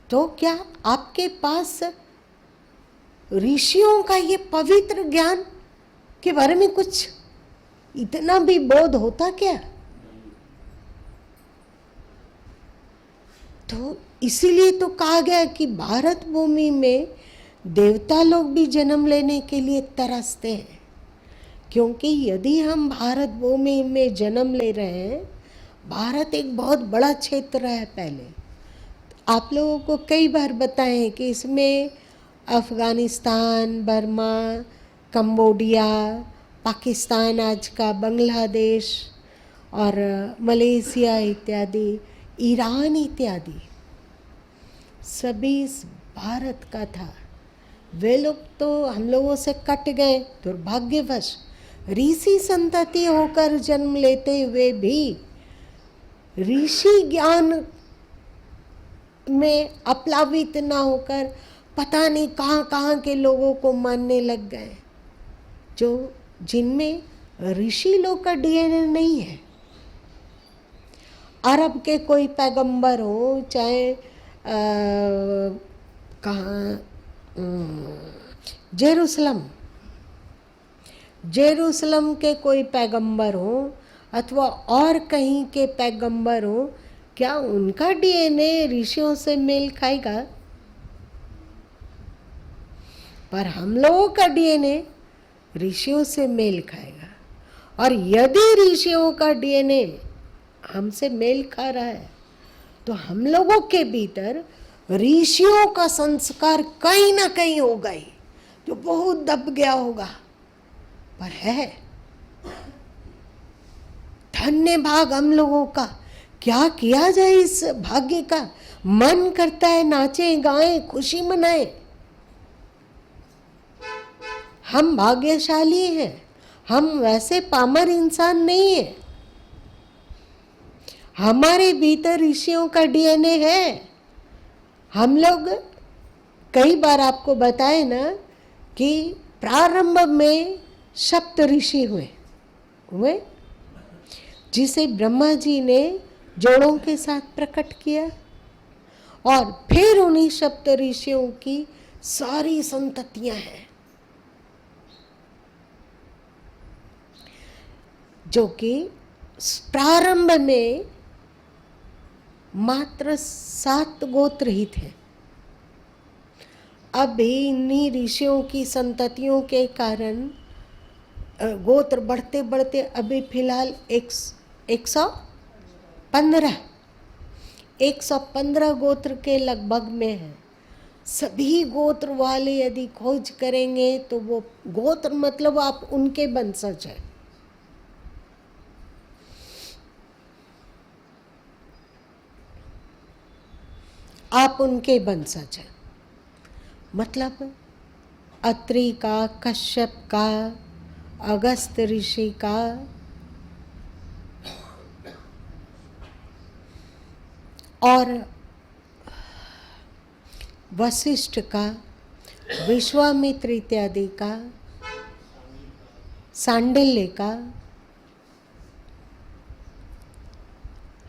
तो क्या आपके पास ऋषियों का ये पवित्र ज्ञान के बारे में कुछ इतना भी बोध होता क्या? तो इसीलिए तो कहा गया कि भारत भूमि में देवता लोग भी जन्म लेने के लिए तरसते हैं, क्योंकि यदि हम भारत भूमि में जन्म ले रहे हैं, भारत एक बहुत बड़ा क्षेत्र है। पहले आप लोगों को कई बार बताएं कि इसमें अफ़गानिस्तान, बर्मा, कंबोडिया, पाकिस्तान आज का, बांग्लादेश और मलेशिया इत्यादि, ईरान इत्यादि सभी भारत का था। वे लोग तो हम लोगों से कट गए दुर्भाग्यवश। ऋषि संतति होकर जन्म लेते हुए भी ऋषि ज्ञान में अप्लावित ना होकर पता नहीं कहाँ कहाँ के लोगों को मानने लग गए, जो जिनमें ऋषि लोग का डीएनए नहीं है। अरब के कोई पैगंबर हो, चाहे कहाँ, जेरूसलम के कोई पैगंबर हो अथवा और कहीं के पैगंबर हो, क्या उनका डीएनए ऋषियों से मेल खाएगा? पर हम लोगों का डीएनए ऋषियों से मेल खाएगा। और यदि ऋषियों का डीएनए हमसे मेल खा रहा है तो हम लोगों के भीतर ऋषियों का संस्कार कहीं ना कहीं होगा ही, जो बहुत दब गया होगा, पर है। धन्य भाग हम लोगों का। क्या किया जाए इस भाग्य का? मन करता है नाचे गाएं, खुशी मनाएं। हम भाग्यशाली हैं, हम वैसे पामर इंसान नहीं है। हमारे भीतर ऋषियों का डीएनए है। हम लोग कई बार आपको बताए ना कि प्रारंभ में सप्त ऋषि हुए जिसे ब्रह्मा जी ने जोड़ों के साथ प्रकट किया, और फिर उन्हीं सप्त ऋषियों की सारी संततियां हैं, जो कि प्रारंभ में मात्र 7 गोत्र ही थे। अभी इन्हीं ऋषियों की संततियों के कारण गोत्र बढ़ते बढ़ते अभी फिलहाल 115 गोत्र के लगभग में है। सभी गोत्र वाले यदि खोज करेंगे तो वो गोत्र मतलब आप उनके वंशज हैं। आप उनके वंशज हैं, मतलब अत्रि का, कश्यप का, अगस्त ऋषि का, और वशिष्ठ का, विश्वामित्र इत्यादि का, सांडिल्य का,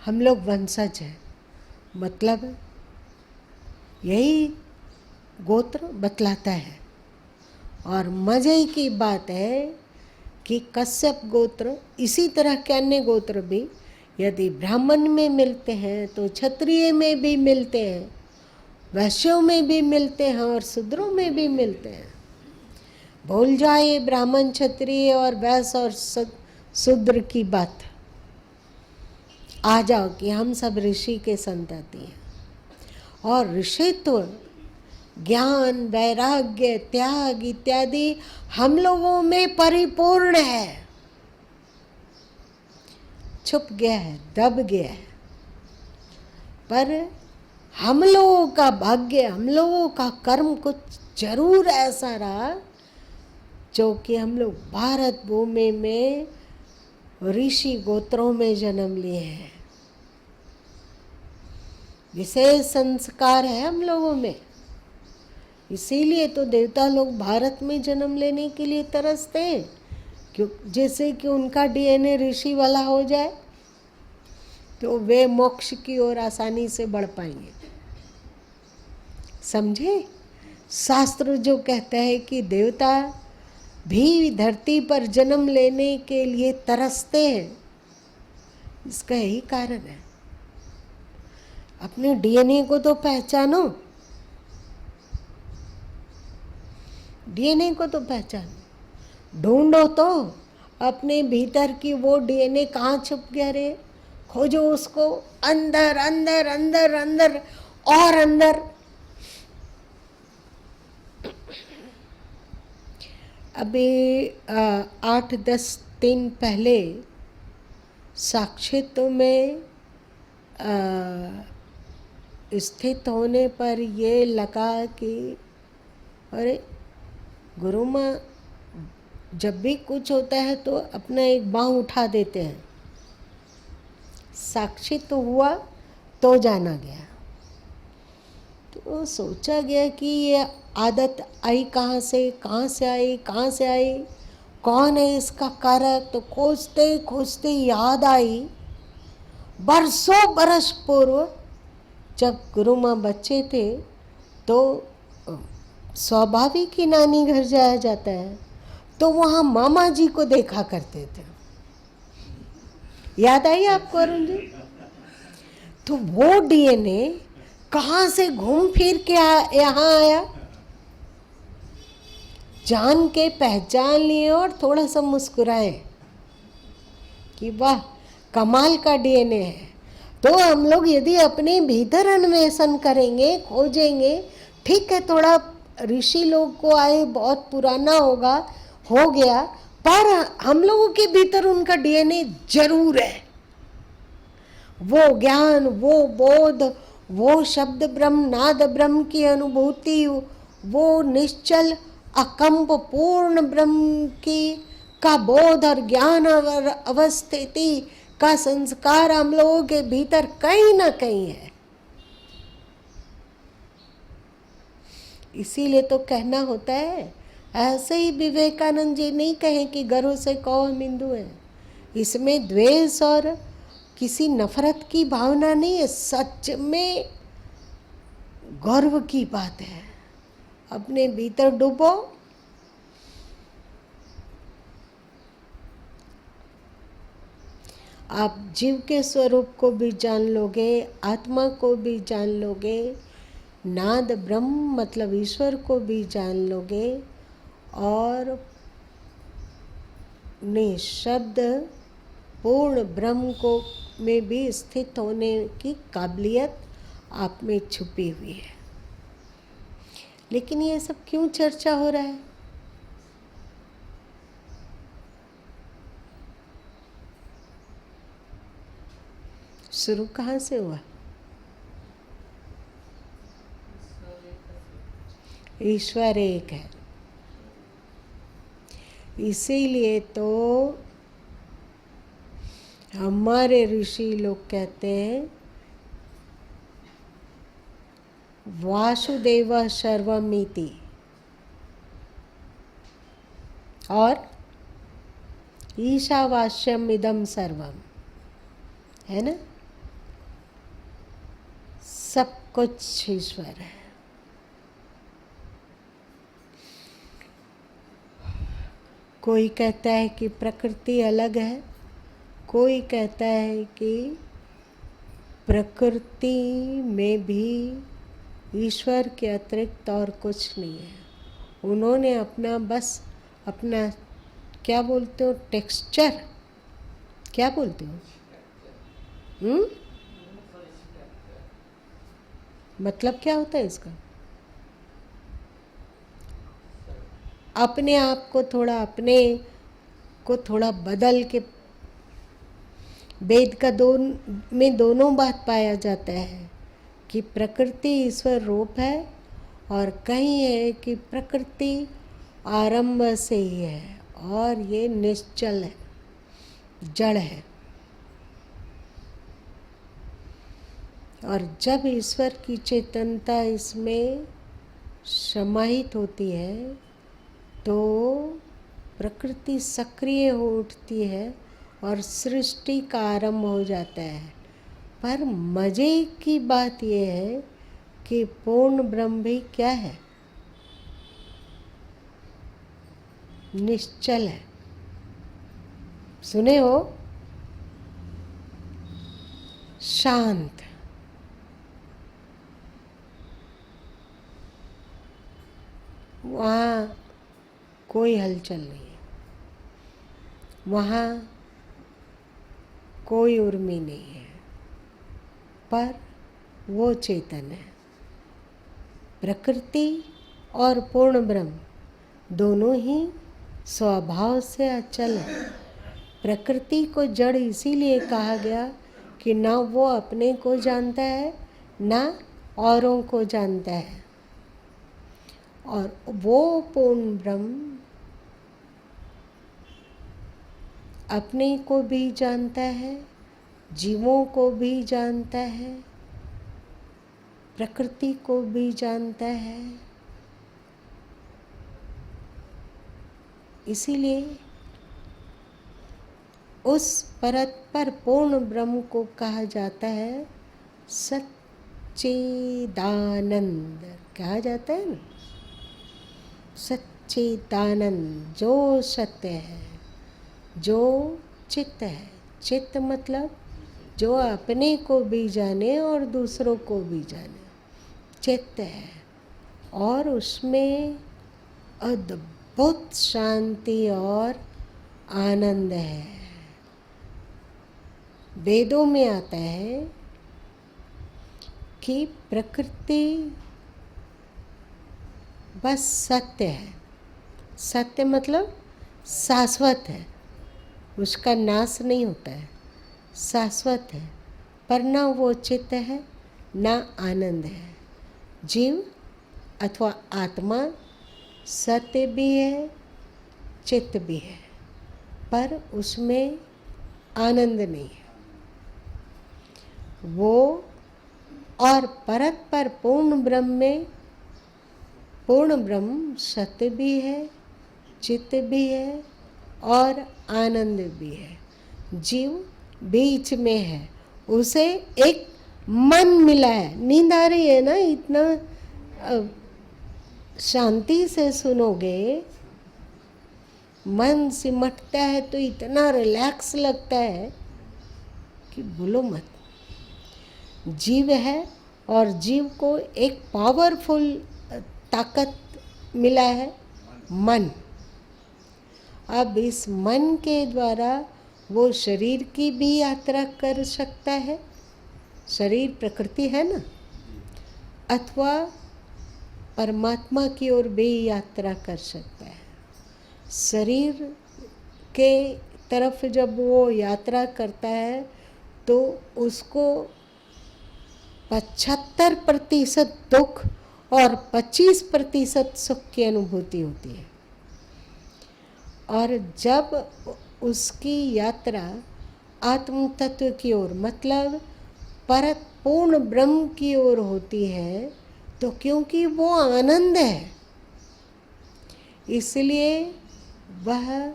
हम लोग वंशज हैं। मतलब यही गोत्र बतलाता है। और मजे की बात है कि कश्यप गोत्र, इसी तरह के अन्य गोत्र भी यदि ब्राह्मण में मिलते हैं तो क्षत्रिय में भी मिलते हैं, वैश्यों में भी मिलते हैं और शूद्रों में भी मिलते हैं। भूल जाए ब्राह्मण क्षत्रिय और वैश्य और शूद्र की बात, आ जाओ कि हम सब ऋषि के संतति हैं। और ऋषित्व, ज्ञान, वैराग्य, त्याग इत्यादि हम लोगों में परिपूर्ण है, छुप गया है, दब गया है। पर हम लोगों का भाग्य, हम लोगों का कर्म कुछ जरूर ऐसा रहा जो कि हम लोग भारत भूमि में ऋषि गोत्रों में जन्म लिए हैं। विशेष संस्कार है हम लोगों में, इसीलिए तो देवता लोग भारत में जन्म लेने के लिए तरसते हैं, क्यों? जैसे कि उनका डीएनए ऋषि वाला हो जाए तो वे मोक्ष की ओर आसानी से बढ़ पाएंगे। समझे? शास्त्र जो कहता है कि देवता भी धरती पर जन्म लेने के लिए तरसते हैं, इसका यही कारण है। अपने डीएनए को तो पहचानो, डीएनए को तो पहचानो, ढूंढो तो अपने भीतर की वो डीएनए कहाँ छुप गया रे, खोजो उसको अंदर अंदर अंदर अंदर और अंदर। अभी 8-10 दिन पहले साक्षित्व में स्थित होने पर ये लगा कि अरे गुरु माँ जब भी कुछ होता है तो अपना एक बाँह उठा देते हैं। साक्षित्व हुआ तो जाना गया, तो सोचा गया कि ये आदत आई कहाँ से आई, कहाँ से आई, कौन है इसका कारक। तो खोजते खोजते याद आई बरसों बरस पूर्व जब गुरु माँ बच्चे थे तो स्वाभाविक ही नानी घर जाया जाता है, तो वहाँ मामा जी को देखा करते थे। याद आई आपको अरुण जी? तो वो डीएनए कहाँ से घूम फिर के यहाँ आया, जान के पहचान लिए और थोड़ा सा मुस्कुराए कि वाह कमाल का डीएनए है। तो हम लोग यदि अपने भीतर अन्वेषण करेंगे, खोजेंगे, ठीक है थोड़ा ऋषि लोग को आए बहुत पुराना होगा, हो गया, पर हम लोगों के भीतर उनका डीएनए जरूर है। वो ज्ञान, वो बोध, वो शब्द ब्रह्म, नाद ब्रह्म की अनुभूति, वो निश्चल अकंप पूर्ण ब्रह्म की का बोध और ज्ञान और अवस्थिति का संस्कार हम लोगों के भीतर कहीं ना कहीं है। इसीलिए तो कहना होता है, ऐसे ही विवेकानंद जी नहीं कहें कि गर्व से कहो हम हिंदू हैं। इसमें द्वेष और किसी नफरत की भावना नहीं है, सच में गर्व की बात है। अपने भीतर डूबो, आप जीव के स्वरूप को भी जान लोगे, आत्मा को भी जान लोगे, नाद ब्रह्म मतलब ईश्वर को भी जान लोगे और निःशब्द पूर्ण ब्रह्म को में भी स्थित होने की काबिलियत आप में छुपी हुई है। लेकिन ये सब क्यों चर्चा हो रहा है? शुरू कहाँ से हुआ? ईश्वर एक है, इसीलिए तो हमारे ऋषि लोग कहते हैं वासुदेव सर्वमिति और ईशावास्यम इदम सर्वम, है ना? सब कुछ ईश्वर है। कोई कहता है कि प्रकृति अलग है, कोई कहता है कि प्रकृति में भी ईश्वर के अतिरिक्त और कुछ नहीं है। उन्होंने अपना बस अपना क्या बोलते हो, टेक्सचर, क्या बोलते हो, मतलब क्या होता है इसका? अपने आप को थोड़ा बदल के, वेद का में दोनों बात पाया जाता है कि प्रकृति ईश्वर रूप है, और कहीं है कि प्रकृति आरंभ से ही है और ये निश्चल है, जड़ है। और जब ईश्वर की चेतनता इसमें समाहित होती है तो प्रकृति सक्रिय हो उठती है और सृष्टि का आरंभ हो जाता है। पर मजे की बात यह है कि पूर्ण ब्रह्म भी क्या है, निश्चल है। सुने हो, शांत। वहाँ कोई हलचल नहीं है, वहाँ कोई उर्मी नहीं है, पर वो चेतन है। प्रकृति और पूर्ण ब्रह्म दोनों ही स्वभाव से अचल है। प्रकृति को जड़ इसीलिए कहा गया कि ना वो अपने को जानता है ना औरों को जानता है, और वो पूर्ण ब्रह्म अपने को भी जानता है, जीवों को भी जानता है, प्रकृति को भी जानता है। इसीलिए उस परत पर पूर्ण ब्रह्म को कहा जाता है सच्चिदानंद, कहा जाता है ना, सच्चिदानंद, जो सत्य है, जो चित्त है। चित्त मतलब जो अपने को भी जाने और दूसरों को भी जाने, चित्त है। और उसमें अद्भुत शांति और आनंद है। वेदों में आता है कि प्रकृति बस सत्य है। सत्य मतलब शाश्वत है, उसका नाश नहीं होता है, शाश्वत है। पर ना वो चित्त है ना आनंद है। जीव अथवा आत्मा सत्य भी है, चित्त भी है, पर उसमें आनंद नहीं है। वो और परत पर पूर्ण ब्रह्म में, पूर्ण ब्रह्म सत्य भी है, चित्त भी है और आनंद भी है। जीव बीच में है, उसे एक मन मिला है। नींद आ रही है ना, इतना शांति से सुनोगे, मन सिमटता है तो इतना रिलैक्स लगता है कि बोलो मत। जीव है और जीव को एक पावरफुल ताकत मिला है, मन। अब इस मन के द्वारा वो शरीर की भी यात्रा कर सकता है, शरीर प्रकृति है ना, अथवा परमात्मा की ओर भी यात्रा कर सकता है। शरीर के तरफ जब वो यात्रा करता है तो उसको 75% दुख और 25% सुख की अनुभूति होती है। और जब उसकी यात्रा आत्म तत्व की ओर, मतलब परत पूर्ण ब्रह्म की ओर होती है, तो क्योंकि वो आनंद है, इसलिए वह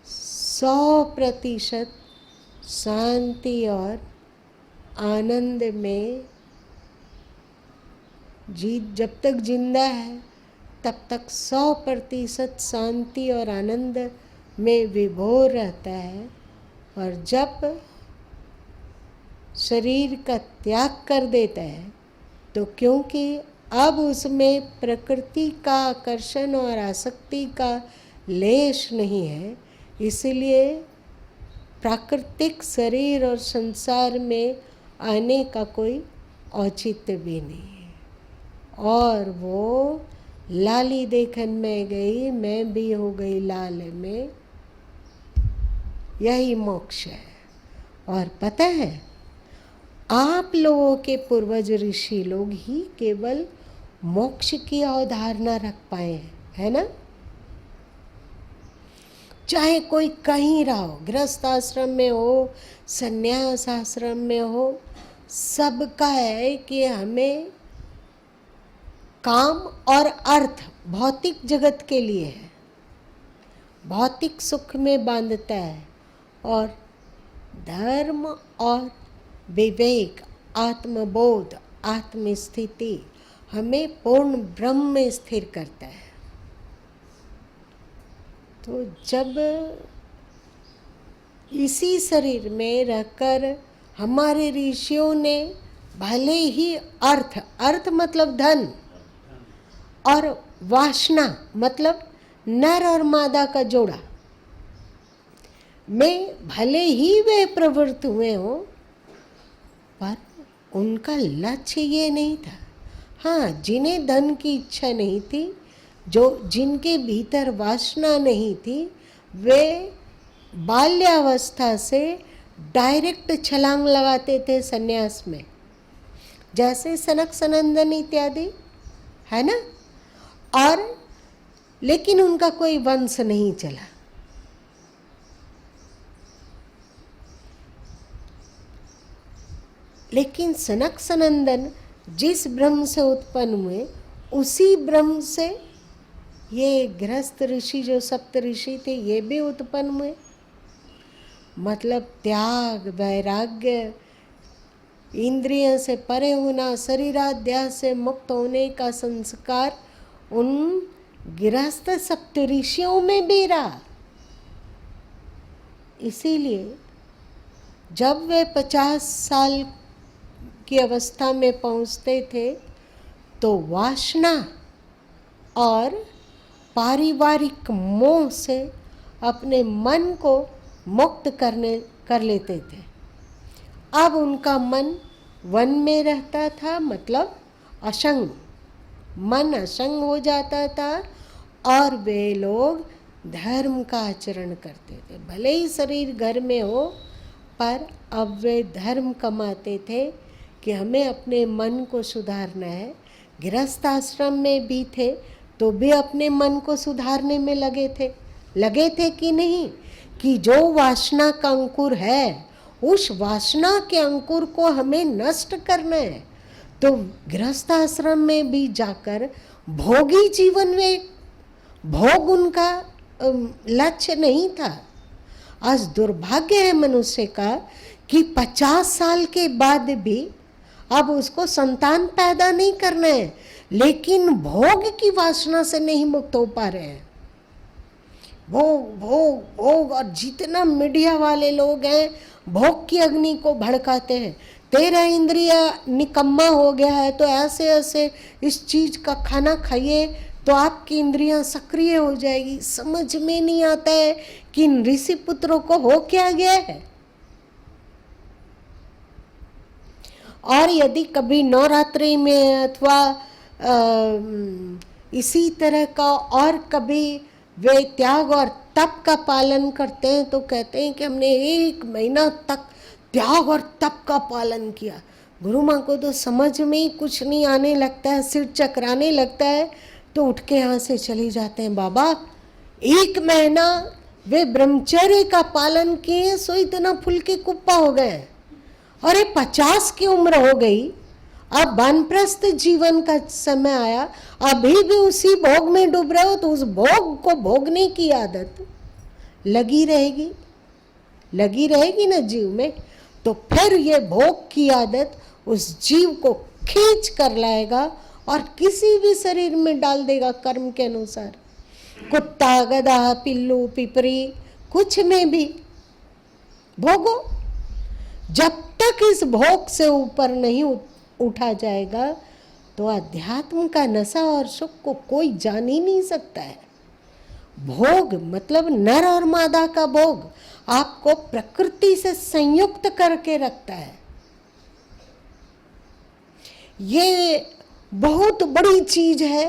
100% शांति और आनंद में जब तक जिंदा है तब तक 100% शांति और आनंद में विभोर रहता है। और जब शरीर का त्याग कर देता है तो क्योंकि अब उसमें प्रकृति का आकर्षण और आसक्ति का लेश नहीं है, इसलिए प्राकृतिक शरीर और संसार में आने का कोई औचित्य भी नहीं है। और वो लाली देखन में गई, मैं भी हो गई लाल में, यही मोक्ष है। और पता है, आप लोगों के पूर्वज ऋषि लोग ही केवल मोक्ष की अवधारणा रख पाए हैं, है ना। चाहे कोई कहीं रहा हो, गृहस्थ आश्रम में हो, संन्यास आश्रम में हो, सबका है कि हमें काम और अर्थ भौतिक जगत के लिए है, भौतिक सुख में बांधता है, और धर्म और विवेक, आत्मबोध, आत्मस्थिति हमें पूर्ण ब्रह्म में स्थिर करता है। तो जब इसी शरीर में रहकर हमारे ऋषियों ने भले ही अर्थ मतलब धन, और वासना मतलब नर और मादा का जोड़ा में भले ही वे प्रवृत्त हुए हों, पर उनका लक्ष्य ये नहीं था। हाँ, जिन्हें धन की इच्छा नहीं थी, जिनके भीतर वासना नहीं थी, वे बाल्यावस्था से डायरेक्ट छलांग लगाते थे सन्यास में, जैसे सनक सनंदन इत्यादि, है ना। और लेकिन उनका कोई वंश नहीं चला। लेकिन सनक सनंदन जिस ब्रह्म से उत्पन्न हुए, उसी ब्रह्म से ये गृहस्थ ऋषि जो सप्त ऋषि थे, ये भी उत्पन्न हुए। मतलब त्याग, वैराग्य, इंद्रियों से परे होना, शरीराध्यास से मुक्त होने का संस्कार उन गृहस्थ सप्त ऋषियों में भी रहा। इसीलिए जब वे 50 साल की अवस्था में पहुंचते थे, तो वासना और पारिवारिक मोह से अपने मन को मुक्त कर लेते थे। अब उनका मन वन में रहता था, मतलब असंग, मन असंग हो जाता था, और वे लोग धर्म का आचरण करते थे। भले ही शरीर घर में हो, पर अब वे धर्म कमाते थे कि हमें अपने मन को सुधारना है। गृहस्थ आश्रम में भी थे तो भी अपने मन को सुधारने में लगे थे कि नहीं, कि जो वासना का अंकुर है, उस वासना के अंकुर को हमें नष्ट करना है। तो गृहस्थ आश्रम में भी जाकर भोगी जीवन में, भोग उनका लक्ष्य नहीं था। आज दुर्भाग्य है मनुष्य का कि 50 साल के बाद भी अब उसको संतान पैदा नहीं करना है, लेकिन भोग की वासना से नहीं मुक्त हो पा रहे हैं। भोग भोग भोग, और जितना मीडिया वाले लोग हैं भोग की अग्नि को भड़काते हैं। तेरा इंद्रिय निकम्मा हो गया है तो ऐसे ऐसे इस चीज का खाना खाइए तो आपकी इंद्रियां सक्रिय हो जाएगी। समझ में नहीं आता है कि इन ऋषि पुत्रों को हो क्या गया है। और यदि कभी नवरात्रि में अथवा इसी तरह का और कभी वे त्याग और तप का पालन करते हैं तो कहते हैं कि हमने 1 महीना तक त्याग और तप का पालन किया। गुरु माँ को तो समझ में ही कुछ नहीं आने लगता है, सिर चकराने लगता है, तो उठ के यहाँ से चले जाते हैं। बाबा 1 महीना वे ब्रह्मचर्य का पालन किए, सो इतना फुल के कुप्पा हो गए। अरे 50 की उम्र हो गई, अब वानप्रस्थ जीवन का समय आया, अभी भी उसी भोग में डूब रहे हो, तो उस भोग को भोगने की आदत लगी रहेगी ना जीव में। तो फिर ये भोग की आदत उस जीव को खींच कर लाएगा और किसी भी शरीर में डाल देगा कर्म के अनुसार। कुत्ता, गधा, पिल्लू, पिपरी, कुछ में भी भोगो। जब तक इस भोग से ऊपर नहीं उठा जाएगा तो अध्यात्म का नशा और सुख को कोई जान ही नहीं सकता है। भोग मतलब नर और मादा का भोग आपको प्रकृति से संयुक्त करके रखता है। ये बहुत बड़ी चीज है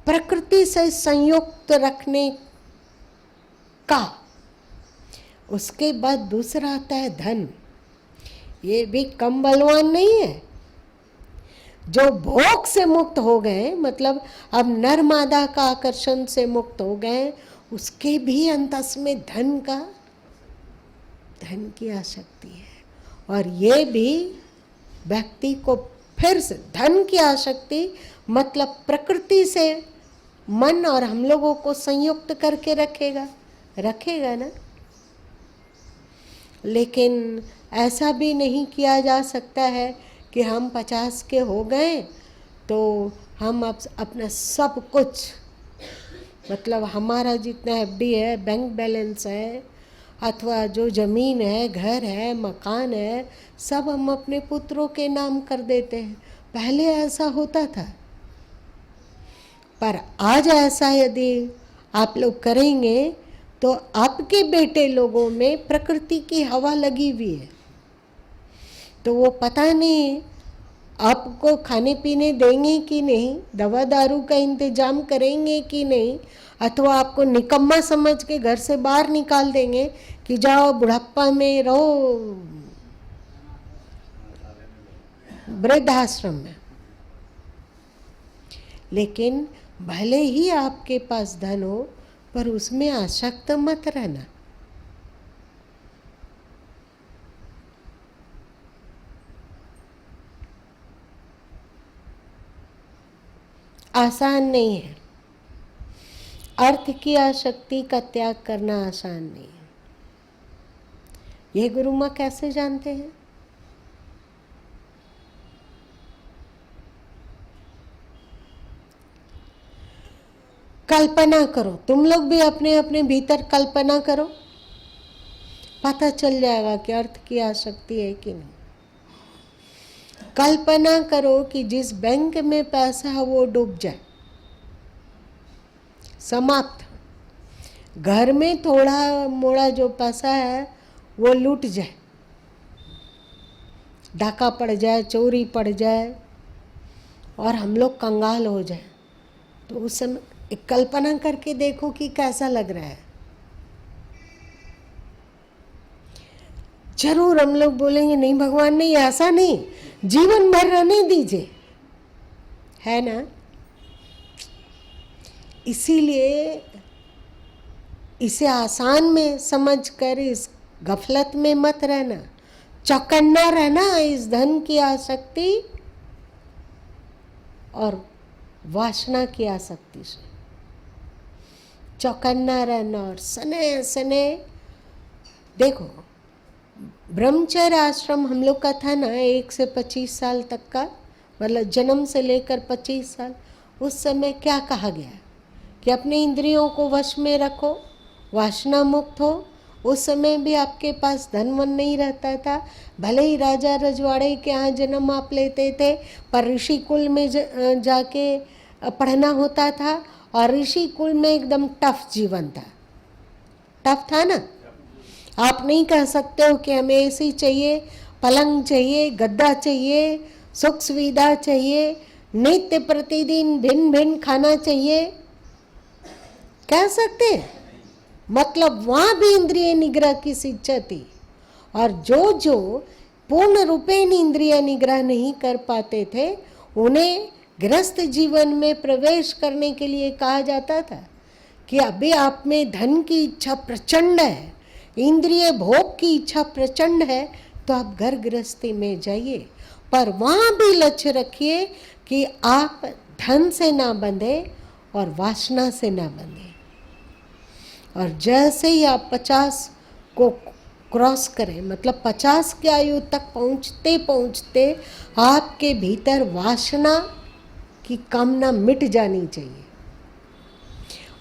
प्रकृति से संयुक्त रखने का। उसके बाद दूसरा आता है धन। ये भी कम बलवान नहीं है। जो भोग से मुक्त हो गए, मतलब अब नर मादा का आकर्षण से मुक्त हो गए, उसके भी अंतस में धन की आसक्ति है। और ये भी व्यक्ति को फिर से धन की आसक्ति मतलब प्रकृति से मन और हम लोगों को संयुक्त करके रखेगा ना। लेकिन ऐसा भी नहीं किया जा सकता है कि हम 50 के हो गए तो हम अब अपना सब कुछ, मतलब हमारा जितना एफडी है, बैंक बैलेंस है, अथवा जो ज़मीन है, घर है, मकान है, सब हम अपने पुत्रों के नाम कर देते हैं। पहले ऐसा होता था, पर आज ऐसा यदि आप लोग करेंगे तो आपके बेटे लोगों में प्रकृति की हवा लगी हुई है। तो वो पता नहीं आपको खाने पीने देंगे कि नहीं, दवा दारू का इंतजाम करेंगे कि नहीं, अथवा आपको निकम्मा समझ के घर से बाहर निकाल देंगे कि जाओ बुढ़ापा में रहो वृद्धाश्रम में। लेकिन भले ही आपके पास धन हो, पर उसमें आसक्त मत रहना। आसान नहीं है। अर्थ की आसक्ति का त्याग करना आसान नहीं है। ये गुरु माँ कैसे जानते हैं? कल्पना करो, तुम लोग भी अपने अपने भीतर कल्पना करो, पता चल जाएगा कि अर्थ की आसक्ति है कि नहीं। कल्पना करो कि जिस बैंक में पैसा है वो डूब जाए, समाप्त। घर में थोड़ा मोड़ा जो पैसा है वो लूट जाए, डाका पड़ जाए, चोरी पड़ जाए और हम लोग कंगाल हो जाए, तो उस समय एक कल्पना करके देखो कि कैसा लग रहा है। जरूर हम लोग बोलेंगे नहीं भगवान नहीं, ऐसा नहीं, जीवन भर रहने दीजिए, है ना। इसीलिए इसे आसान में समझकर इस गफलत में मत रहना, चौकन्ना रहना इस धन की आसक्ति और वासना की आसक्ति से। चौकन्ना रहना और सने सने देखो, ब्रह्मचर्य आश्रम हम लोग का था ना 1 से 25 साल तक का, मतलब जन्म से लेकर 25 साल। उस समय क्या कहा गया कि अपने इंद्रियों को वश में रखो, वासना मुक्त हो। उस समय भी आपके पास धन वन नहीं रहता था, भले ही राजा रजवाड़े के यहाँ जन्म आप लेते थे, पर ऋषि कुल में जाके पढ़ना होता था, और ऋषि कुल में एकदम टफ जीवन था। टफ था ना। आप नहीं कह सकते हो कि हमें एसी चाहिए, पलंग चाहिए, गद्दा चाहिए, सुख सुविधा चाहिए, नित्य प्रतिदिन भिन्न भिन्न खाना चाहिए, कह सकते हैं? मतलब वहाँ भी इंद्रिय निग्रह की शिक्षा थी। और जो पूर्ण रूपेण इंद्रिय निग्रह नहीं कर पाते थे, उन्हें गृहस्थ जीवन में प्रवेश करने के लिए कहा जाता था कि अभी आप में धन की इच्छा प्रचंड है, इंद्रिय भोग की इच्छा प्रचंड है, तो आप घर गृहस्थी में जाइए, पर वहाँ भी लक्ष्य रखिए कि आप धन से ना बंधे और वासना से ना बंधे। और जैसे ही आप 50 को क्रॉस करें, मतलब 50 की आयु तक पहुँचते पहुँचते आपके भीतर वासना की कामना मिट जानी चाहिए।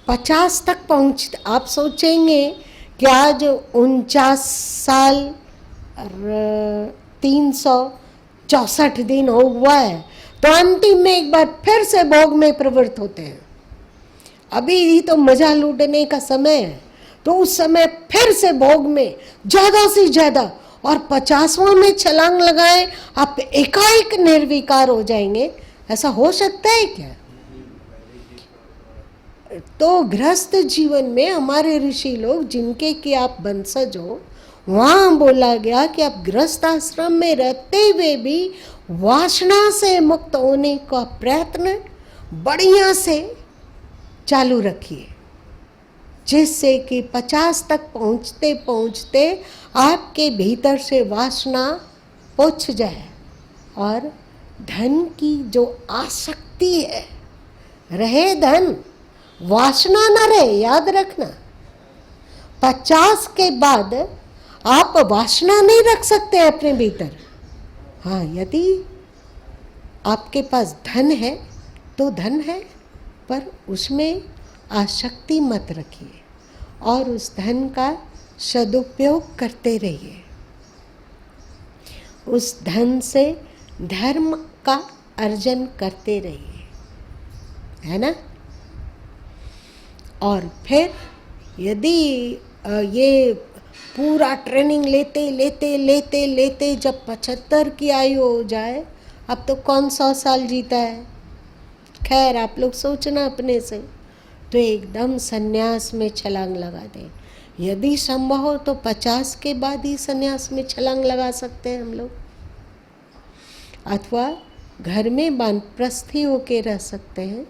50 तक पहुँच, आप सोचेंगे कि आज 49 साल और 364 दिन हो हुआ है, तो अंतिम में एक बार फिर से भोग में प्रवृत्त होते हैं। अभी ही तो मजा लूटने का समय है, तो उस समय फिर से भोग में ज्यादा से ज्यादा, और 50वां में छलांग लगाए आप एकाएक निर्विकार हो जाएंगे। ऐसा हो सकता है क्या? तो गृहस्थ जीवन में हमारे ऋषि लोग, जिनके कि आप वंशज हो, वहां बोला गया कि आप गृहस्थ आश्रम में रहते हुए भी वासना से मुक्त होने का प्रयत्न बढ़िया से चालू रखिए, जिससे कि 50 तक पहुंचते पहुंचते आपके भीतर से वासना पुछ जाए और धन की जो आसक्ति है, रहे धन, वासना न रहे। याद रखना, 50 के बाद आप वासना नहीं रख सकते अपने भीतर। हाँ, यदि आपके पास धन है तो धन है, पर उसमें आसक्ति मत रखिए और उस धन का सदुपयोग करते रहिए। उस धन से धर्म का अर्जन करते रहिए, है ना। और फिर यदि ये पूरा ट्रेनिंग लेते लेते लेते लेते जब 75 की आयु हो जाए, अब तो कौन 100 साल जीता है, खैर आप लोग सोचना अपने से, तो एकदम संन्यास में छलांग लगा दें। यदि संभव हो तो 50 के बाद ही संन्यास में छलांग लगा सकते हैं हम लोग, अथवा घर में वानप्रस्थी होके रह सकते हैं।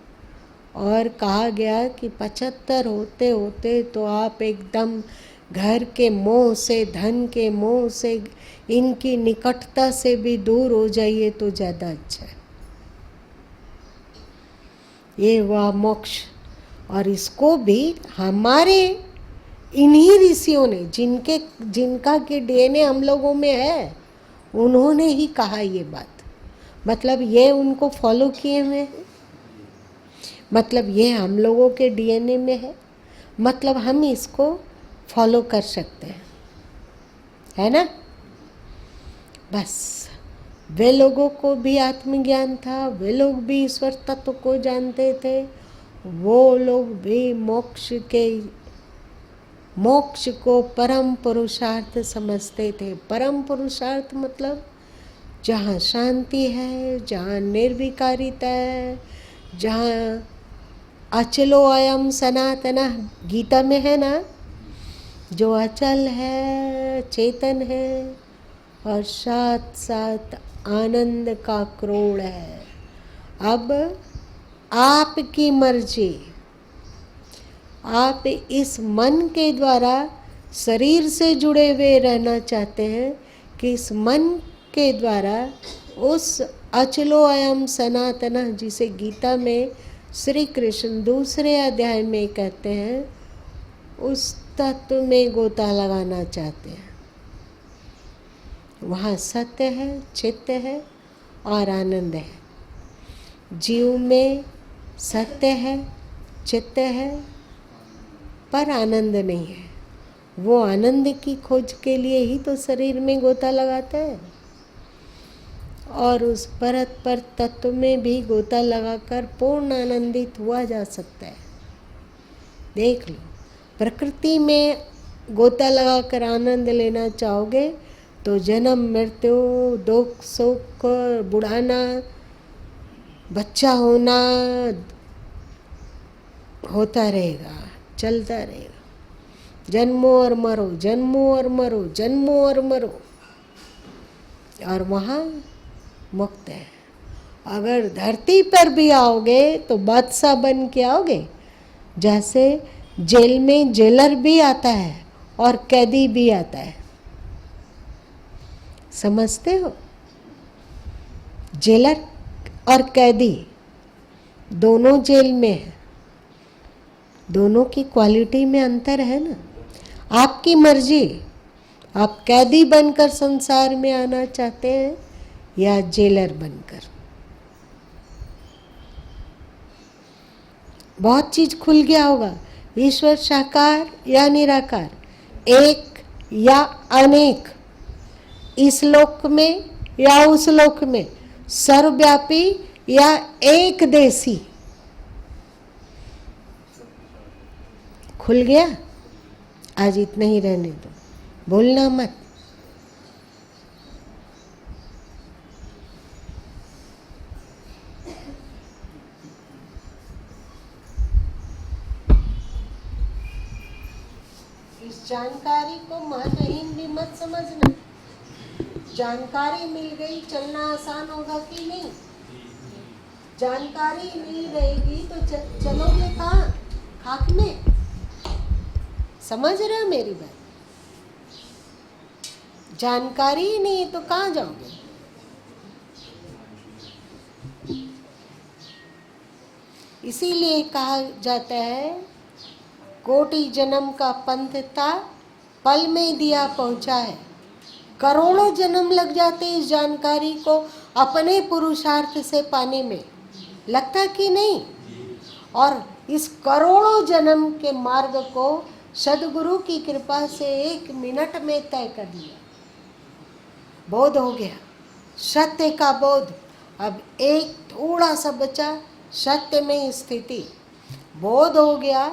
और कहा गया कि 75 होते होते तो आप एकदम घर के मोह से, धन के मोह से, इनकी निकटता से भी दूर हो जाइए तो ज़्यादा अच्छा है। ये हुआ मोक्ष, और इसको भी हमारे इन्हीं ऋषियों ने, जिनका के डीएनए हम लोगों में है, उन्होंने ही कहा ये बात। मतलब ये उनको फॉलो किए हुए हैं, मतलब ये हम लोगों के डीएनए में है, मतलब हम इसको फॉलो कर सकते हैं, है ना। बस वे लोगों को भी आत्मज्ञान था, वे लोग भी ईश्वर तत्व को जानते थे, वो लोग भी मोक्ष को परम पुरुषार्थ समझते थे। परम पुरुषार्थ मतलब जहाँ शांति है, जहाँ निर्विकारिता है, जहाँ अचलो अयम सनातना, गीता में है ना, जो अचल है, चेतन है और साथ साथ आनंद का क्रोड़ है। अब आपकी मर्जी, आप इस मन के द्वारा शरीर से जुड़े हुए रहना चाहते हैं कि इस मन के द्वारा उस अचलो अयम सनातना, जिसे गीता में श्री कृष्ण दूसरे अध्याय में कहते हैं, उस तत्व में गोता लगाना चाहते हैं। वहाँ सत्य है, चित्त है और आनंद है। जीव में सत्य है, चित्त है, पर आनंद नहीं है। वो आनंद की खोज के लिए ही तो शरीर में गोता लगाता है, और उस परत पर तत्व में भी गोता लगाकर पूर्ण आनंदित हुआ जा सकता है। देख लो, प्रकृति में गोता लगाकर आनंद लेना चाहोगे तो जन्म, मृत्यु, दुख, सुख, बुढ़ाना, बच्चा होना होता रहेगा, चलता रहेगा। जन्मो और मरो, जन्मो और मरो, जन्मो और मरो, और वहाँ मुक्त है। अगर धरती पर भी आओगे तो बादशाह बन के आओगे। जैसे जेल में जेलर भी आता है और कैदी भी आता है, समझते हो। जेलर और कैदी दोनों जेल में है, दोनों की क्वालिटी में अंतर है ना। आपकी मर्जी, आप कैदी बनकर संसार में आना चाहते हैं या जेलर बनकर। बहुत चीज खुल गया होगा। ईश्वर साकार या निराकार, एक या अनेक, इस लोक में या उस लोक में, सर्वव्यापी या एक देसी? खुल गया? आज इतना ही रहने दो, बोलना मत। इस जानकारी को महत्वहीन भी मत समझना। जानकारी मिल गई, चलना आसान होगा कि नहीं? जानकारी नहीं रहेगी तो चलोगे कहाँ? खाक में। समझ रहे हो मेरी बात? जानकारी ही नहीं है तो कहाँ जाओगे? इसीलिए कहा जाता है कोटि जन्म का पंथ था, पल में दिया पहुंचा है। करोड़ों जन्म लग जाते इस जानकारी को अपने पुरुषार्थ से पाने में, लगता कि नहीं? और इस करोड़ों जन्म के मार्ग को सदगुरु की कृपा से 1 मिनट में तय कर लिया। बोध हो गया, सत्य का बोध। अब एक थोड़ा सा बचा, सत्य में स्थिति। बोध हो गया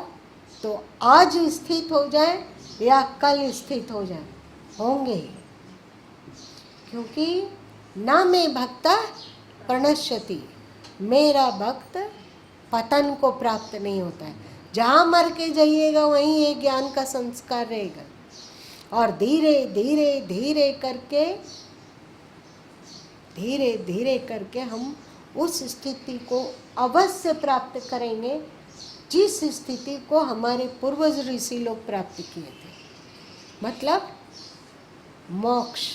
तो आज स्थित हो जाए या कल स्थित हो जाए, होंगे। क्योंकि ना मैं भक्ता प्रणश्यति, मेरा भक्त पतन को प्राप्त नहीं होता है। जहाँ मर के जाइएगा वहीं ये ज्ञान का संस्कार रहेगा। और धीरे धीरे धीरे करके हम उस स्थिति को अवश्य प्राप्त करेंगे जिस स्थिति को हमारे पूर्वज ऋषि लोग प्राप्त किए थे। मतलब मोक्ष,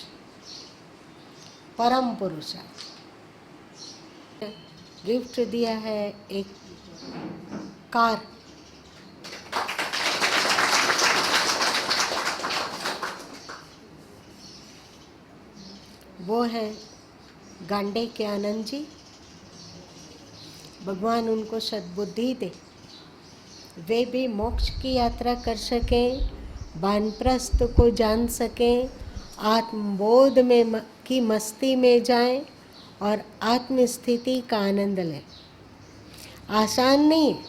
परम पुरुषार्थ। गिफ्ट दिया है एक कार। वो है गांडे के आनंद जी। भगवान उनको सद्बुद्धि दे, वे भी मोक्ष की यात्रा कर सकें, वानप्रस्थ को जान सकें, आत्मबोध में की मस्ती में जाएं और आत्मस्थिति का आनंद लें। आसान नहीं है,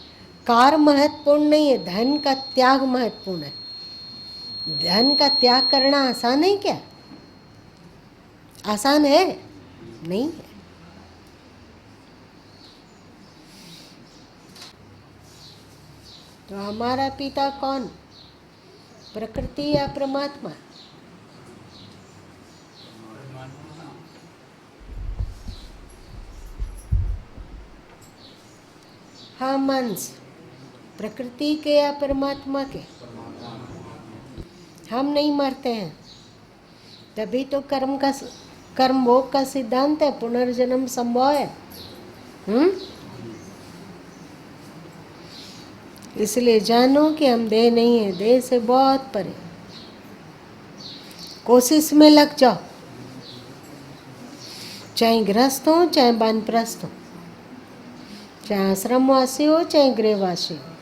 कार महत्वपूर्ण नहीं है, धन का त्याग महत्वपूर्ण है। धन का त्याग करना आसान है क्या? आसान है? नहीं है। तो हमारा पिता कौन? प्रकृति या परमात्मा? हम अंश प्रकृति के या परमात्मा के? हम नहीं मरते हैं, तभी तो कर्म भोग का सिद्धांत है, पुनर्जन्म संभव है। इसलिए जानो कि हम देह नहीं है, देह से बहुत परे। कोशिश में लग जाओ, चाहे गृहस्थ हो चाहे वानप्रस्थ हो, चाहे आश्रमवासी हो चाहे गृहवासी हो।